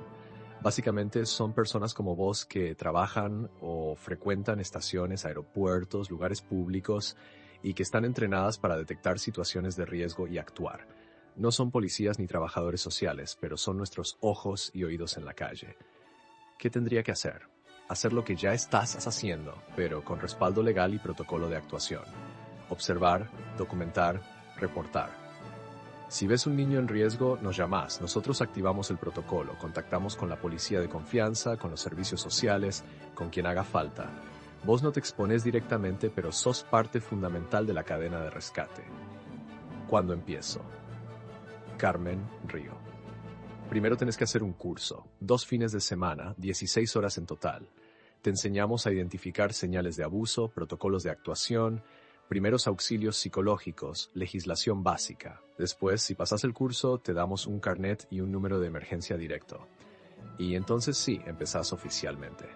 Básicamente son personas como vos que trabajan o frecuentan estaciones, aeropuertos, lugares públicos y que están entrenadas para detectar situaciones de riesgo y actuar. No son policías ni trabajadores sociales, pero son nuestros ojos y oídos en la calle. ¿Qué tendría que hacer? Hacer lo que ya estás haciendo, pero con respaldo legal y protocolo de actuación. Observar, documentar, reportar. Si ves un niño en riesgo, nos llamas. Nosotros activamos el protocolo, contactamos con la policía de confianza, con los servicios sociales, con quien haga falta. Vos no te expones directamente, pero sos parte fundamental de la cadena de rescate. ¿Cuándo empiezo? Carmen Río. Primero tenés que hacer un curso, 2 fines de semana, 16 horas en total. Te enseñamos a identificar señales de abuso, protocolos de actuación, primeros auxilios psicológicos, legislación básica. Después, si pasas el curso, te damos un carnet y un número de emergencia directo. Y entonces sí, empezás oficialmente.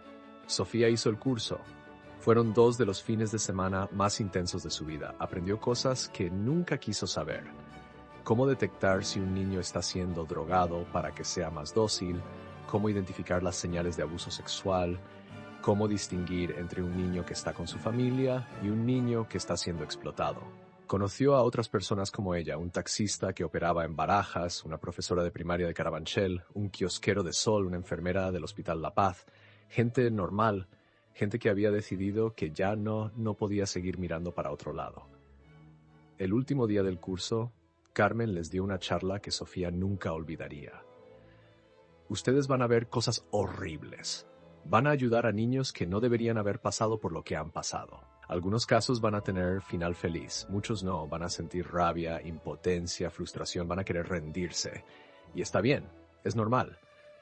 Sofía hizo el curso. Fueron 2 de los fines de semana más intensos de su vida. Aprendió cosas que nunca quiso saber. Cómo detectar si un niño está siendo drogado para que sea más dócil, cómo identificar las señales de abuso sexual, cómo distinguir entre un niño que está con su familia y un niño que está siendo explotado. Conoció a otras personas como ella, un taxista que operaba en Barajas, una profesora de primaria de Carabanchel, un kiosquero de Sol, una enfermera del Hospital La Paz, gente normal, gente que había decidido que ya no podía seguir mirando para otro lado. El último día del curso, Carmen les dio una charla que Sofía nunca olvidaría. Ustedes van a ver cosas horribles. Van a ayudar a niños que no deberían haber pasado por lo que han pasado. Algunos casos van a tener final feliz, muchos no, van a sentir rabia, impotencia, frustración, van a querer rendirse. Y está bien, es normal.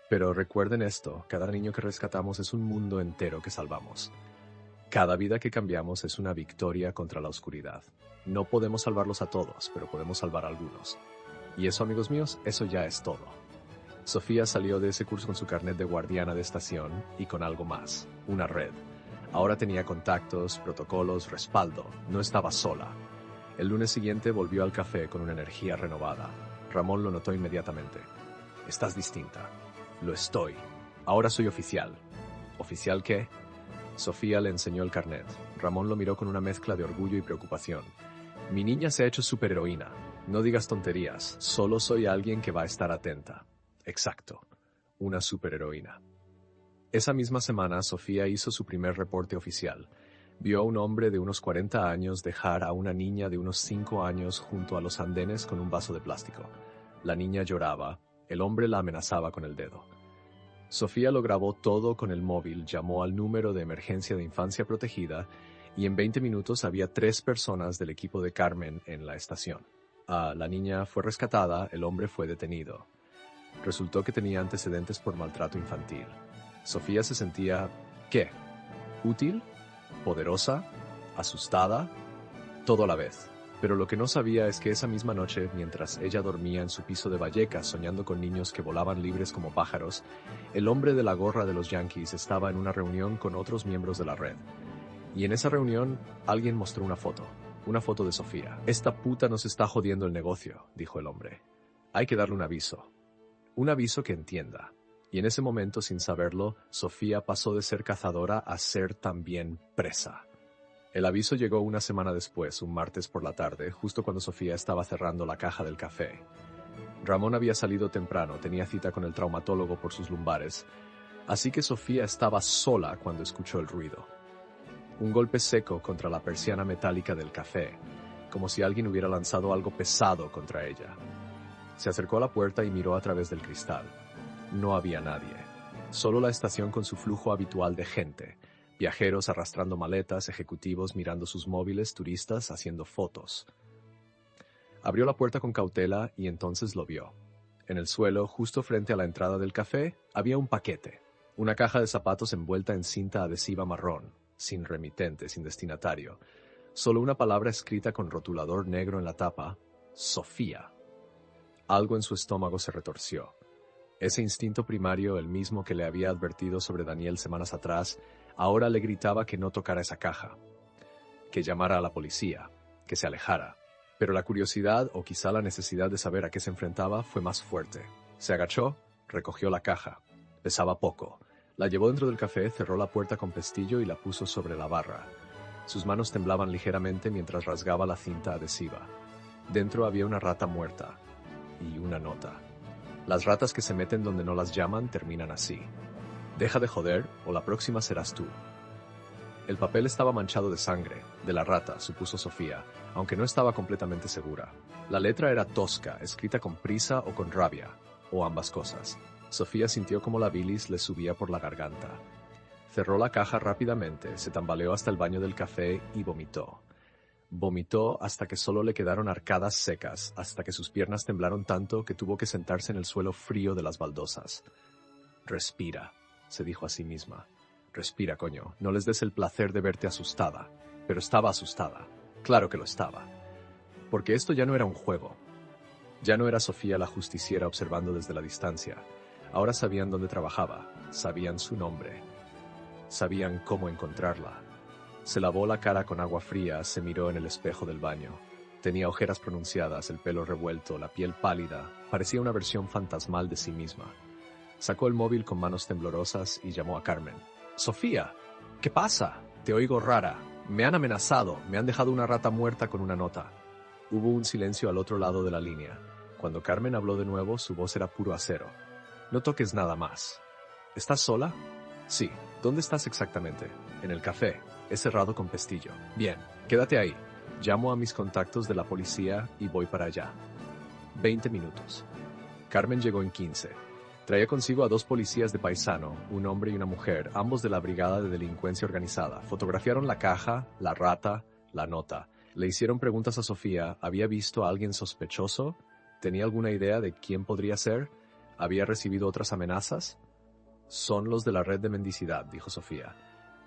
Pero recuerden esto, cada niño que rescatamos es un mundo entero que salvamos. Cada vida que cambiamos es una victoria contra la oscuridad. No podemos salvarlos a todos, pero podemos salvar a algunos. Y eso, amigos míos, eso ya es todo. Sofía salió de ese curso con su carnet de guardiana de estación y con algo más, una red. Ahora tenía contactos, protocolos, respaldo. No estaba sola. El lunes siguiente volvió al café con una energía renovada. Ramón lo notó inmediatamente. Estás distinta. Lo estoy. Ahora soy oficial. ¿Oficial qué? Sofía le enseñó el carnet. Ramón lo miró con una mezcla de orgullo y preocupación. Mi niña se ha hecho superheroína. No digas tonterías. Solo soy alguien que va a estar atenta. Exacto. Una superheroína. Esa misma semana, Sofía hizo su primer reporte oficial. Vio a un hombre de unos 40 años dejar a una niña de unos 5 años junto a los andenes con un vaso de plástico. La niña lloraba. El hombre la amenazaba con el dedo. Sofía lo grabó todo con el móvil, llamó al número de emergencia de infancia protegida y en 20 minutos había 3 personas del equipo de Carmen en la estación. La niña fue rescatada, el hombre fue detenido. Resultó que tenía antecedentes por maltrato infantil. Sofía se sentía, ¿qué? ¿Útil? ¿Poderosa? ¿Asustada? Todo a la vez. Pero lo que no sabía es que esa misma noche, mientras ella dormía en su piso de Vallecas soñando con niños que volaban libres como pájaros, el hombre de la gorra de los Yankees estaba en una reunión con otros miembros de la red. Y en esa reunión, alguien mostró una foto de Sofía. Esta puta nos está jodiendo el negocio, dijo el hombre. Hay que darle un aviso que entienda. Y en ese momento, sin saberlo, Sofía pasó de ser cazadora a ser también presa. El aviso llegó una semana después, un martes por la tarde, justo cuando Sofía estaba cerrando la caja del café. Ramón había salido temprano, tenía cita con el traumatólogo por sus lumbares, así que Sofía estaba sola cuando escuchó el ruido. Un golpe seco contra la persiana metálica del café, como si alguien hubiera lanzado algo pesado contra ella. Se acercó a la puerta y miró a través del cristal. No había nadie, solo la estación con su flujo habitual de gente. Viajeros arrastrando maletas, ejecutivos mirando sus móviles, turistas haciendo fotos. Abrió la puerta con cautela y entonces lo vio. En el suelo, justo frente a la entrada del café, había un paquete. Una caja de zapatos envuelta en cinta adhesiva marrón, sin remitente, sin destinatario. Solo una palabra escrita con rotulador negro en la tapa: Sofía. Algo en su estómago se retorció. Ese instinto primario, el mismo que le había advertido sobre Daniel semanas atrás, ahora le gritaba que no tocara esa caja, que llamara a la policía, que se alejara. Pero la curiosidad, o quizá la necesidad de saber a qué se enfrentaba, fue más fuerte. Se agachó, recogió la caja. Pesaba poco. La llevó dentro del café, cerró la puerta con pestillo y la puso sobre la barra. Sus manos temblaban ligeramente mientras rasgaba la cinta adhesiva. Dentro había una rata muerta y una nota. Las ratas que se meten donde no las llaman terminan así. Deja de joder, o la próxima serás tú. El papel estaba manchado de sangre, de la rata, supuso Sofía, aunque no estaba completamente segura. La letra era tosca, escrita con prisa o con rabia, o ambas cosas. Sofía sintió como la bilis le subía por la garganta. Cerró la caja rápidamente, se tambaleó hasta el baño del café y vomitó. Vomitó hasta que solo le quedaron arcadas secas, hasta que sus piernas temblaron tanto que tuvo que sentarse en el suelo frío de las baldosas. Respira, se dijo a sí misma. Respira, coño, no les des el placer de verte asustada. Pero estaba asustada. Claro que lo estaba. Porque esto ya no era un juego. Ya no era Sofía la justiciera observando desde la distancia. Ahora sabían dónde trabajaba, sabían su nombre, sabían cómo encontrarla. Se lavó la cara con agua fría, se miró en el espejo del baño. Tenía ojeras pronunciadas, el pelo revuelto, la piel pálida, parecía una versión fantasmal de sí misma. Sacó el móvil con manos temblorosas y llamó a Carmen. «Sofía, ¿qué pasa? Te oigo rara. Me han amenazado, me han dejado una rata muerta con una nota». Hubo un silencio al otro lado de la línea. Cuando Carmen habló de nuevo, su voz era puro acero. «No toques nada más». «¿Estás sola?» «Sí. ¿Dónde estás exactamente?» «En el café. He cerrado con pestillo». «Bien, quédate ahí. Llamo a mis contactos de la policía y voy para allá». 20 minutos. Carmen llegó en 15. Traía consigo a 2 policías de paisano, un hombre y una mujer, ambos de la Brigada de Delincuencia Organizada. Fotografiaron la caja, la rata, la nota. Le hicieron preguntas a Sofía. ¿Había visto a alguien sospechoso? ¿Tenía alguna idea de quién podría ser? ¿Había recibido otras amenazas? «Son los de la red de mendicidad», dijo Sofía.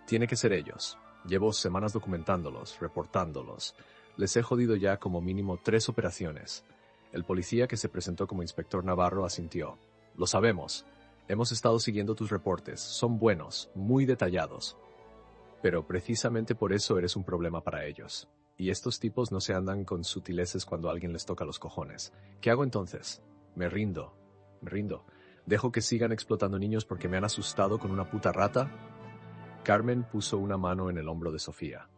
«Tiene que ser ellos. Llevo semanas documentándolos, reportándolos. Les he jodido ya como mínimo 3 operaciones». El policía que se presentó como inspector Navarro asintió. «Lo sabemos. Hemos estado siguiendo tus reportes. Son buenos, muy detallados. Pero precisamente por eso eres un problema para ellos. Y estos tipos no se andan con sutileces cuando alguien les toca los cojones. ¿Qué hago entonces? Me rindo. ¿Dejo que sigan explotando niños porque me han asustado con una puta rata?» Carmen puso una mano en el hombro de Sofía.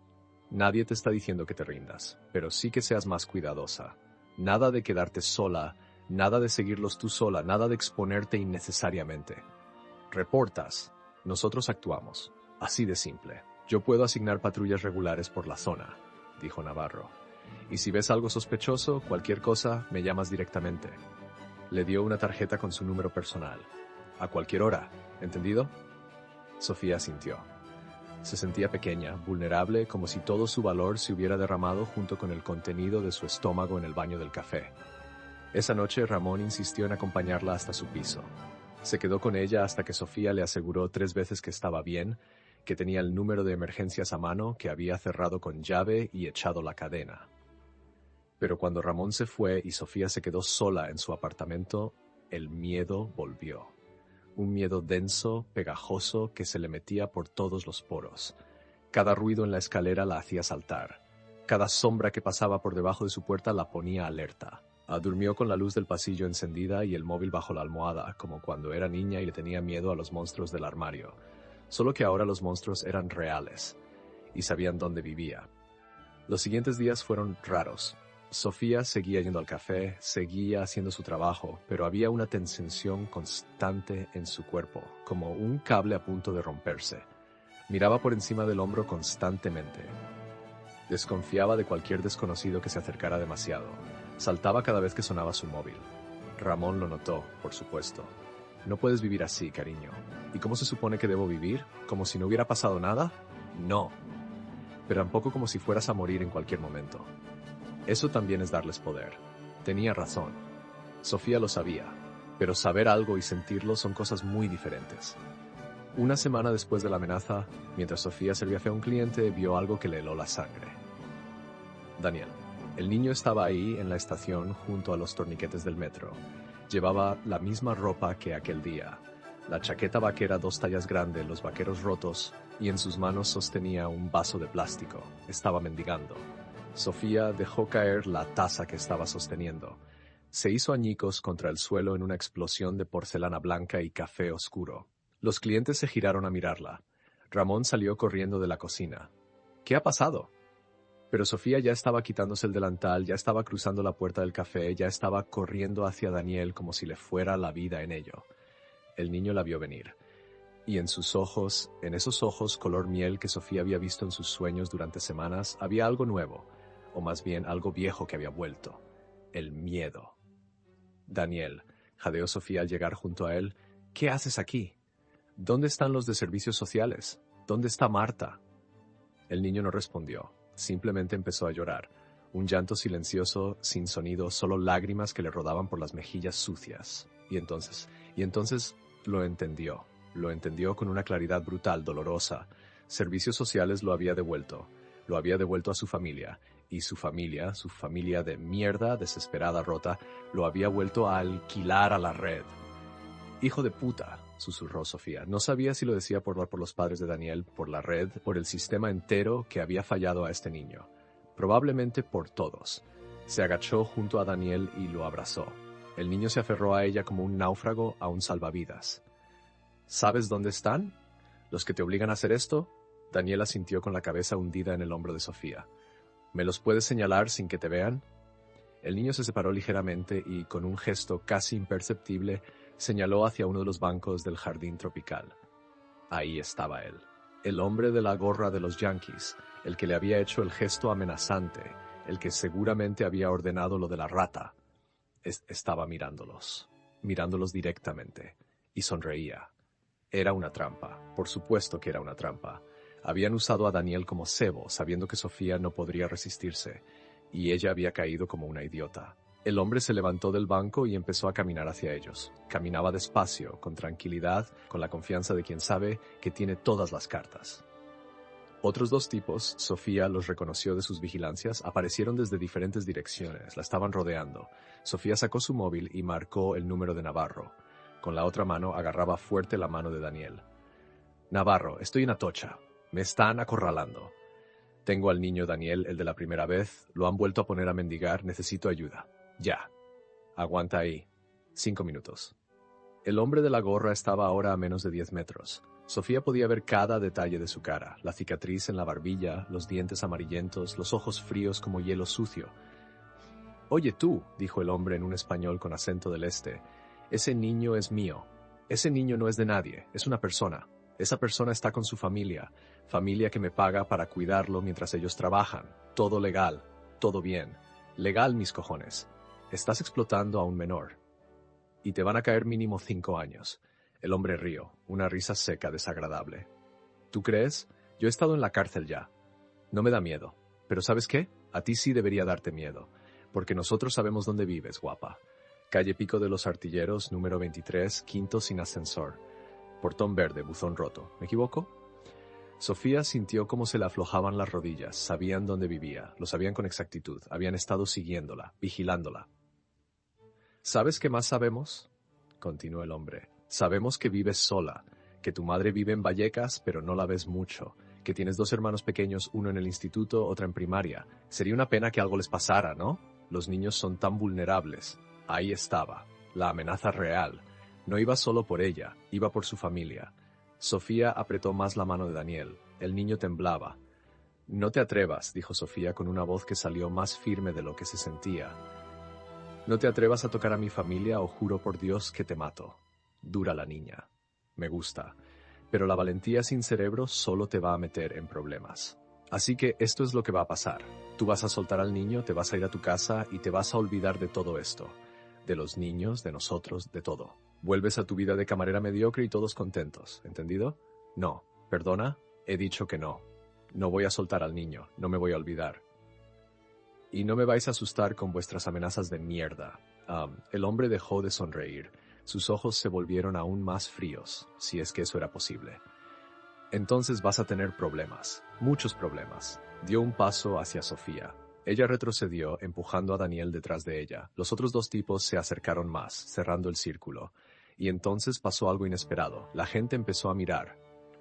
«Nadie te está diciendo que te rindas, pero sí que seas más cuidadosa. Nada de quedarte sola, nada de seguirlos tú sola, nada de exponerte innecesariamente. Reportas, nosotros actuamos. Así de simple. Yo puedo asignar patrullas regulares por la zona», dijo Navarro. «Y si ves algo sospechoso, cualquier cosa, me llamas directamente». Le dio una tarjeta con su número personal. «A cualquier hora, ¿entendido?» Sofía asintió. Se sentía pequeña, vulnerable, como si todo su valor se hubiera derramado junto con el contenido de su estómago en el baño del café. Esa noche Ramón insistió en acompañarla hasta su piso. Se quedó con ella hasta que Sofía le aseguró 3 veces que estaba bien, que tenía el número de emergencias a mano, que había cerrado con llave y echado la cadena. Pero cuando Ramón se fue y Sofía se quedó sola en su apartamento, el miedo volvió. Un miedo denso, pegajoso, que se le metía por todos los poros. Cada ruido en la escalera la hacía saltar. Cada sombra que pasaba por debajo de su puerta la ponía alerta. Durmió con la luz del pasillo encendida y el móvil bajo la almohada, como cuando era niña y le tenía miedo a los monstruos del armario. Solo que ahora los monstruos eran reales, y sabían dónde vivía. Los siguientes días fueron raros. Sofía seguía yendo al café, seguía haciendo su trabajo, pero había una tensión constante en su cuerpo, como un cable a punto de romperse. Miraba por encima del hombro constantemente. Desconfiaba de cualquier desconocido que se acercara demasiado. Saltaba cada vez que sonaba su móvil. Ramón lo notó, por supuesto. «No puedes vivir así, cariño». «¿Y cómo se supone que debo vivir? ¿Como si no hubiera pasado nada?» «No. Pero tampoco como si fueras a morir en cualquier momento». Eso también es darles poder. Tenía razón. Sofía lo sabía, pero saber algo y sentirlo son cosas muy diferentes. Una semana después de la amenaza, mientras Sofía servía café a un cliente, vio algo que le heló la sangre. Daniel. El niño estaba ahí en la estación junto a los torniquetes del metro. Llevaba la misma ropa que aquel día. La chaqueta vaquera 2 tallas grande, los vaqueros rotos, y en sus manos sostenía un vaso de plástico. Estaba mendigando. Sofía dejó caer la taza que estaba sosteniendo. Se hizo añicos contra el suelo en una explosión de porcelana blanca y café oscuro. Los clientes se giraron a mirarla. Ramón salió corriendo de la cocina. «¿Qué ha pasado?» Pero Sofía ya estaba quitándose el delantal, ya estaba cruzando la puerta del café, ya estaba corriendo hacia Daniel como si le fuera la vida en ello. El niño la vio venir. Y en sus ojos, en esos ojos color miel que Sofía había visto en sus sueños durante semanas, había algo nuevo, o más bien algo viejo que había vuelto: el miedo. Daniel, jadeó Sofía al llegar junto a él, ¿qué haces aquí? ¿Dónde están los de servicios sociales? ¿Dónde está Marta? El niño no respondió, simplemente empezó a llorar, un llanto silencioso, sin sonido, solo lágrimas que le rodaban por las mejillas sucias. Y entonces lo entendió con una claridad brutal, dolorosa. Servicios sociales lo había devuelto a su familia, y su familia de mierda, desesperada, rota, lo había vuelto a alquilar a la red. Hijo de puta, susurró Sofía. No sabía si lo decía por los padres de Daniel, por la red, por el sistema entero que había fallado a este niño. Probablemente por todos. Se agachó junto a Daniel y lo abrazó. El niño se aferró a ella como un náufrago a un salvavidas. ¿Sabes dónde están? ¿Los que te obligan a hacer esto? Daniel asintió con la cabeza hundida en el hombro de Sofía. ¿Me los puedes señalar sin que te vean? El niño se separó ligeramente y, con un gesto casi imperceptible, señaló hacia uno de los bancos del jardín tropical. Ahí estaba él, el hombre de la gorra de los Yankees, el que le había hecho el gesto amenazante, el que seguramente había ordenado lo de la rata. Estaba mirándolos directamente, y sonreía. Era una trampa, por supuesto que era una trampa. Habían usado a Daniel como cebo, sabiendo que Sofía no podría resistirse, y ella había caído como una idiota. El hombre se levantó del banco y empezó a caminar hacia ellos. Caminaba despacio, con tranquilidad, con la confianza de quien sabe que tiene todas las cartas. Otros dos tipos, Sofía los reconoció de sus vigilancias, aparecieron desde diferentes direcciones, la estaban rodeando. Sofía sacó su móvil y marcó el número de Navarro. Con la otra mano agarraba fuerte la mano de Daniel. Navarro, estoy en Atocha. Me están acorralando. Tengo al niño Daniel, el de la primera vez, lo han vuelto a poner a mendigar, necesito ayuda. Ya. Aguanta ahí. 5 minutos. El hombre de la gorra estaba ahora a menos de 10 metros. Sofía podía ver cada detalle de su cara, la cicatriz en la barbilla, los dientes amarillentos, los ojos fríos como hielo sucio. Oye tú, dijo el hombre en un español con acento del este, ese niño es mío. Ese niño no es de nadie, es una persona. Esa persona está con su familia que me paga para cuidarlo mientras ellos trabajan. Todo legal, todo bien. Legal, mis cojones. Estás explotando a un menor. Y te van a caer mínimo 5 años. El hombre rió, una risa seca, desagradable. ¿Tú crees? Yo he estado en la cárcel ya. No me da miedo. Pero ¿sabes qué? A ti sí debería darte miedo. Porque nosotros sabemos dónde vives, guapa. Calle Pico de los Artilleros, número 23, quinto sin ascensor. Portón verde, buzón roto. ¿Me equivoco? Sofía sintió cómo se le aflojaban las rodillas. Sabían dónde vivía, lo sabían con exactitud. Habían estado siguiéndola, vigilándola. ¿Sabes qué más sabemos? Continuó el hombre. Sabemos que vives sola, que tu madre vive en Vallecas, pero no la ves mucho, que tienes 2 hermanos pequeños, uno en el instituto, otra en primaria. Sería una pena que algo les pasara, ¿no? Los niños son tan vulnerables. Ahí estaba, la amenaza real. No iba solo por ella, iba por su familia. Sofía apretó más la mano de Daniel. El niño temblaba. No te atrevas, dijo Sofía con una voz que salió más firme de lo que se sentía. No te atrevas a tocar a mi familia o juro por Dios que te mato. Dura la niña. Me gusta. Pero la valentía sin cerebro solo te va a meter en problemas. Así que esto es lo que va a pasar. Tú vas a soltar al niño, te vas a ir a tu casa y te vas a olvidar de todo esto. De los niños, de nosotros, de todo. Vuelves a tu vida de camarera mediocre y todos contentos, ¿entendido? No. ¿Perdona? He dicho que no. No voy a soltar al niño, no me voy a olvidar. Y no me vais a asustar con vuestras amenazas de mierda. El hombre dejó de sonreír. Sus ojos se volvieron aún más fríos, si es que eso era posible. Entonces vas a tener problemas, muchos problemas. Dio un paso hacia Sofía. Ella retrocedió, empujando a Daniel detrás de ella. Los otros 2 tipos se acercaron más, cerrando el círculo. Y entonces pasó algo inesperado. La gente empezó a mirar,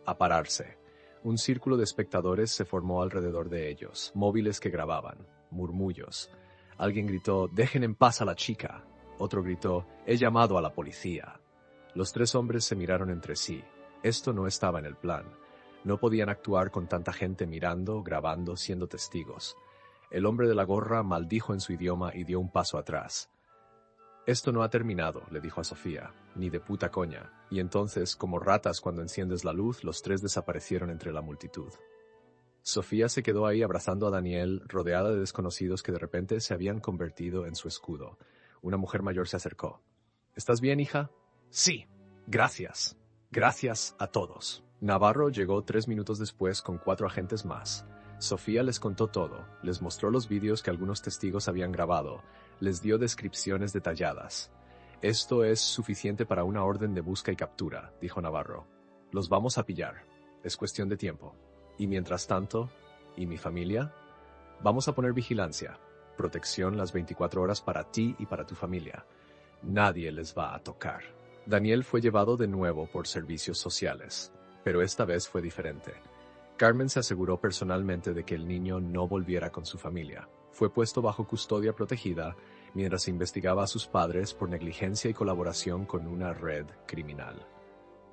a pararse. Un círculo de espectadores se formó alrededor de ellos, móviles que grababan, murmullos. Alguien gritó, «¡Dejen en paz a la chica!». Otro gritó, «He llamado a la policía». Los 3 hombres se miraron entre sí. Esto no estaba en el plan. No podían actuar con tanta gente mirando, grabando, siendo testigos. El hombre de la gorra maldijo en su idioma y dio un paso atrás. Esto no ha terminado, le dijo a Sofía, ni de puta coña, y entonces, como ratas cuando enciendes la luz, los tres desaparecieron entre la multitud. Sofía se quedó ahí abrazando a Daniel, rodeada de desconocidos que de repente se habían convertido en su escudo. Una mujer mayor se acercó. ¿Estás bien, hija? Sí, gracias. Gracias a todos. Navarro llegó 3 minutos después con 4 agentes más. Sofía les contó todo, les mostró los vídeos que algunos testigos habían grabado, les dio descripciones detalladas. Esto es suficiente para una orden de busca y captura, dijo Navarro. Los vamos a pillar. Es cuestión de tiempo. Y mientras tanto, ¿y mi familia? Vamos a poner vigilancia, protección las 24 horas para ti y para tu familia. Nadie les va a tocar. Daniel fue llevado de nuevo por servicios sociales, pero esta vez fue diferente. Carmen se aseguró personalmente de que el niño no volviera con su familia. Fue puesto bajo custodia protegida mientras se investigaba a sus padres por negligencia y colaboración con una red criminal.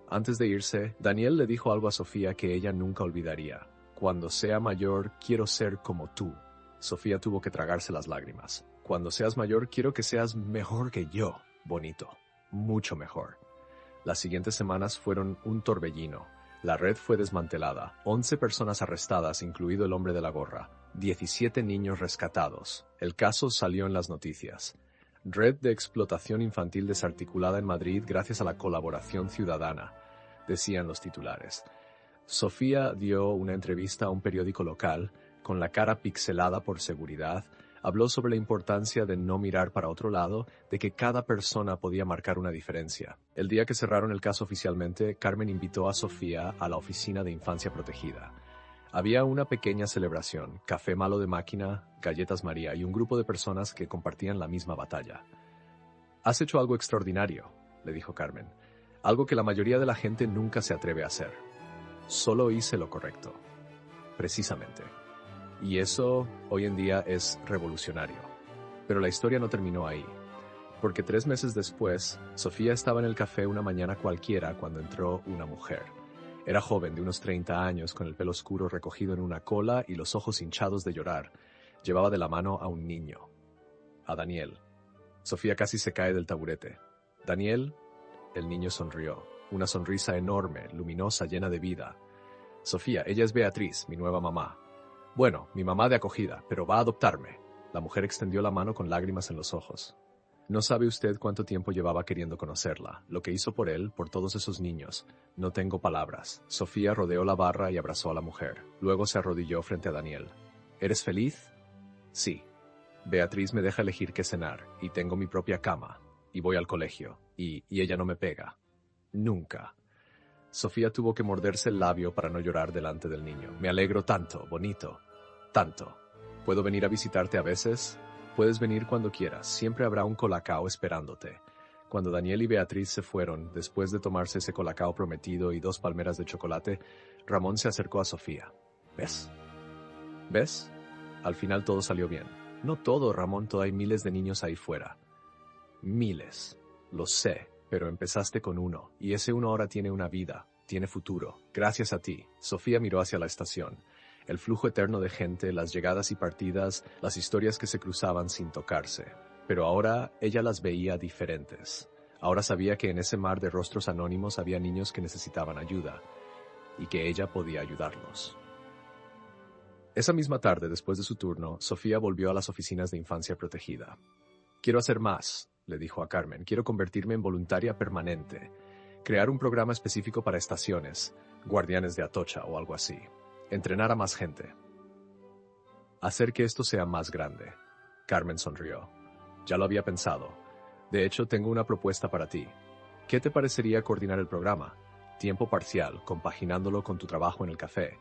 Antes de irse, Daniel le dijo algo a Sofía que ella nunca olvidaría. Cuando sea mayor, quiero ser como tú. Sofía tuvo que tragarse las lágrimas. Cuando seas mayor, quiero que seas mejor que yo, bonito. Mucho mejor. Las siguientes semanas fueron un torbellino. La red fue desmantelada, 11 personas arrestadas, incluido el hombre de la gorra, 17 niños rescatados. El caso salió en las noticias. Red de explotación infantil desarticulada en Madrid gracias a la colaboración ciudadana, decían los titulares. Sofía dio una entrevista a un periódico local, con la cara pixelada por seguridad. Habló sobre la importancia de no mirar para otro lado, de que cada persona podía marcar una diferencia. El día que cerraron el caso oficialmente, Carmen invitó a Sofía a la oficina de Infancia Protegida. Había una pequeña celebración, café malo de máquina, galletas María y un grupo de personas que compartían la misma batalla. «Has hecho algo extraordinario», le dijo Carmen. «Algo que la mayoría de la gente nunca se atreve a hacer. Solo hice lo correcto. Precisamente. Y eso, hoy en día, es revolucionario. Pero la historia no terminó ahí. Porque 3 meses después, Sofía estaba en el café una mañana cualquiera cuando entró una mujer. Era joven, de unos 30 años, con el pelo oscuro recogido en una cola y los ojos hinchados de llorar. Llevaba de la mano a un niño. A Daniel. Sofía casi se cae del taburete. «Daniel», el niño sonrió. Una sonrisa enorme, luminosa, llena de vida. «Sofía, ella es Beatriz, mi nueva mamá». «Bueno, mi mamá de acogida, pero va a adoptarme». La mujer extendió la mano con lágrimas en los ojos. No sabe usted cuánto tiempo llevaba queriendo conocerla, lo que hizo por él, por todos esos niños. No tengo palabras. Sofía rodeó la barra y abrazó a la mujer. Luego se arrodilló frente a Daniel. «¿Eres feliz?» «Sí. Beatriz me deja elegir qué cenar, y tengo mi propia cama, y voy al colegio, y ella no me pega. Nunca». Sofía tuvo que morderse el labio para no llorar delante del niño. «Me alegro tanto, bonito. Tanto. ¿Puedo venir a visitarte a veces?» «Puedes venir cuando quieras. Siempre habrá un colacao esperándote». Cuando Daniel y Beatriz se fueron, después de tomarse ese colacao prometido y 2 palmeras de chocolate, Ramón se acercó a Sofía. «¿Ves? ¿Ves? Al final todo salió bien». «No todo, Ramón. Todavía hay miles de niños ahí fuera». «Miles. Lo sé. Pero empezaste con uno, y ese uno ahora tiene una vida, tiene futuro. Gracias a ti». Sofía miró hacia la estación. El flujo eterno de gente, las llegadas y partidas, las historias que se cruzaban sin tocarse. Pero ahora ella las veía diferentes. Ahora sabía que en ese mar de rostros anónimos había niños que necesitaban ayuda, y que ella podía ayudarlos. Esa misma tarde, después de su turno, Sofía volvió a las oficinas de Infancia Protegida. «Quiero hacer más», le dijo a Carmen. «Quiero convertirme en voluntaria permanente. Crear un programa específico para estaciones, guardianes de Atocha o algo así. Entrenar a más gente. Hacer que esto sea más grande». Carmen sonrió. «Ya lo había pensado. De hecho, tengo una propuesta para ti. ¿Qué te parecería coordinar el programa? Tiempo parcial, compaginándolo con tu trabajo en el café.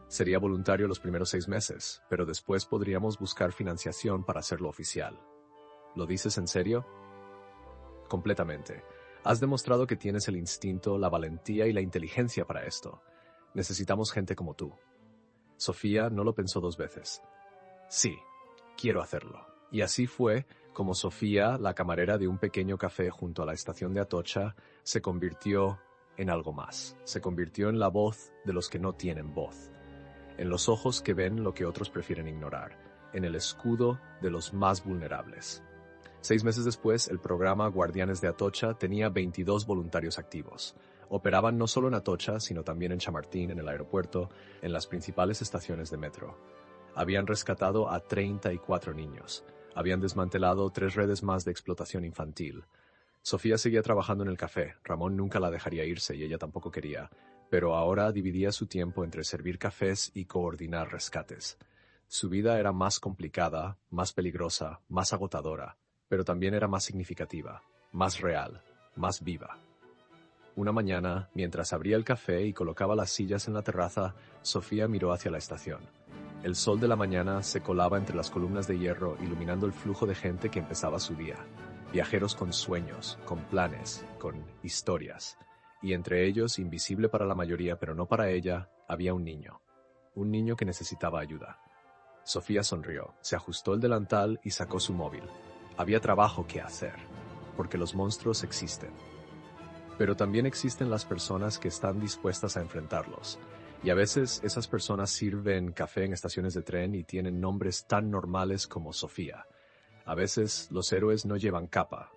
Sería voluntario los primeros 6 meses, pero después podríamos buscar financiación para hacerlo oficial». «¿Lo dices en serio?» «Completamente. Has demostrado que tienes el instinto, la valentía y la inteligencia para esto. Necesitamos gente como tú». Sofía no lo pensó 2 veces. «Sí, quiero hacerlo». Y así fue como Sofía, la camarera de un pequeño café junto a la estación de Atocha, se convirtió en algo más. Se convirtió en la voz de los que no tienen voz. En los ojos que ven lo que otros prefieren ignorar. En el escudo de los más vulnerables. 6 meses después, el programa Guardianes de Atocha tenía 22 voluntarios activos. Operaban no solo en Atocha, sino también en Chamartín, en el aeropuerto, en las principales estaciones de metro. Habían rescatado a 34 niños. Habían desmantelado 3 redes más de explotación infantil. Sofía seguía trabajando en el café. Ramón nunca la dejaría irse y ella tampoco quería, pero ahora dividía su tiempo entre servir cafés y coordinar rescates. Su vida era más complicada, más peligrosa, más agotadora, pero también era más significativa, más real, más viva. Una mañana, mientras abría el café y colocaba las sillas en la terraza, Sofía miró hacia la estación. El sol de la mañana se colaba entre las columnas de hierro, iluminando el flujo de gente que empezaba su día. Viajeros con sueños, con planes, con historias. Y entre ellos, invisible para la mayoría, pero no para ella, había un niño. Un niño que necesitaba ayuda. Sofía sonrió, se ajustó el delantal y sacó su móvil. Había trabajo que hacer, porque los monstruos existen. Pero también existen las personas que están dispuestas a enfrentarlos. Y a veces esas personas sirven café en estaciones de tren y tienen nombres tan normales como Sofía. A veces los héroes no llevan capa,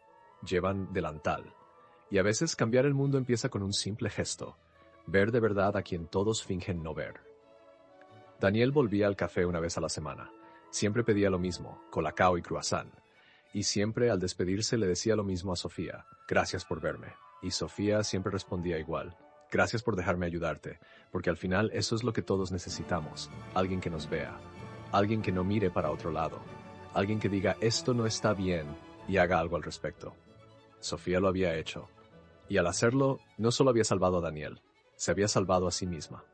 llevan delantal. Y a veces cambiar el mundo empieza con un simple gesto, ver de verdad a quien todos fingen no ver. Daniel volvía al café una vez a la semana. Siempre pedía lo mismo, colacao y croissant. Y siempre al despedirse le decía lo mismo a Sofía, gracias por verme. Y Sofía siempre respondía igual, gracias por dejarme ayudarte, porque al final eso es lo que todos necesitamos, alguien que nos vea, alguien que no mire para otro lado, alguien que diga esto no está bien y haga algo al respecto. Sofía lo había hecho. Y al hacerlo, no solo había salvado a Daniel, se había salvado a sí misma.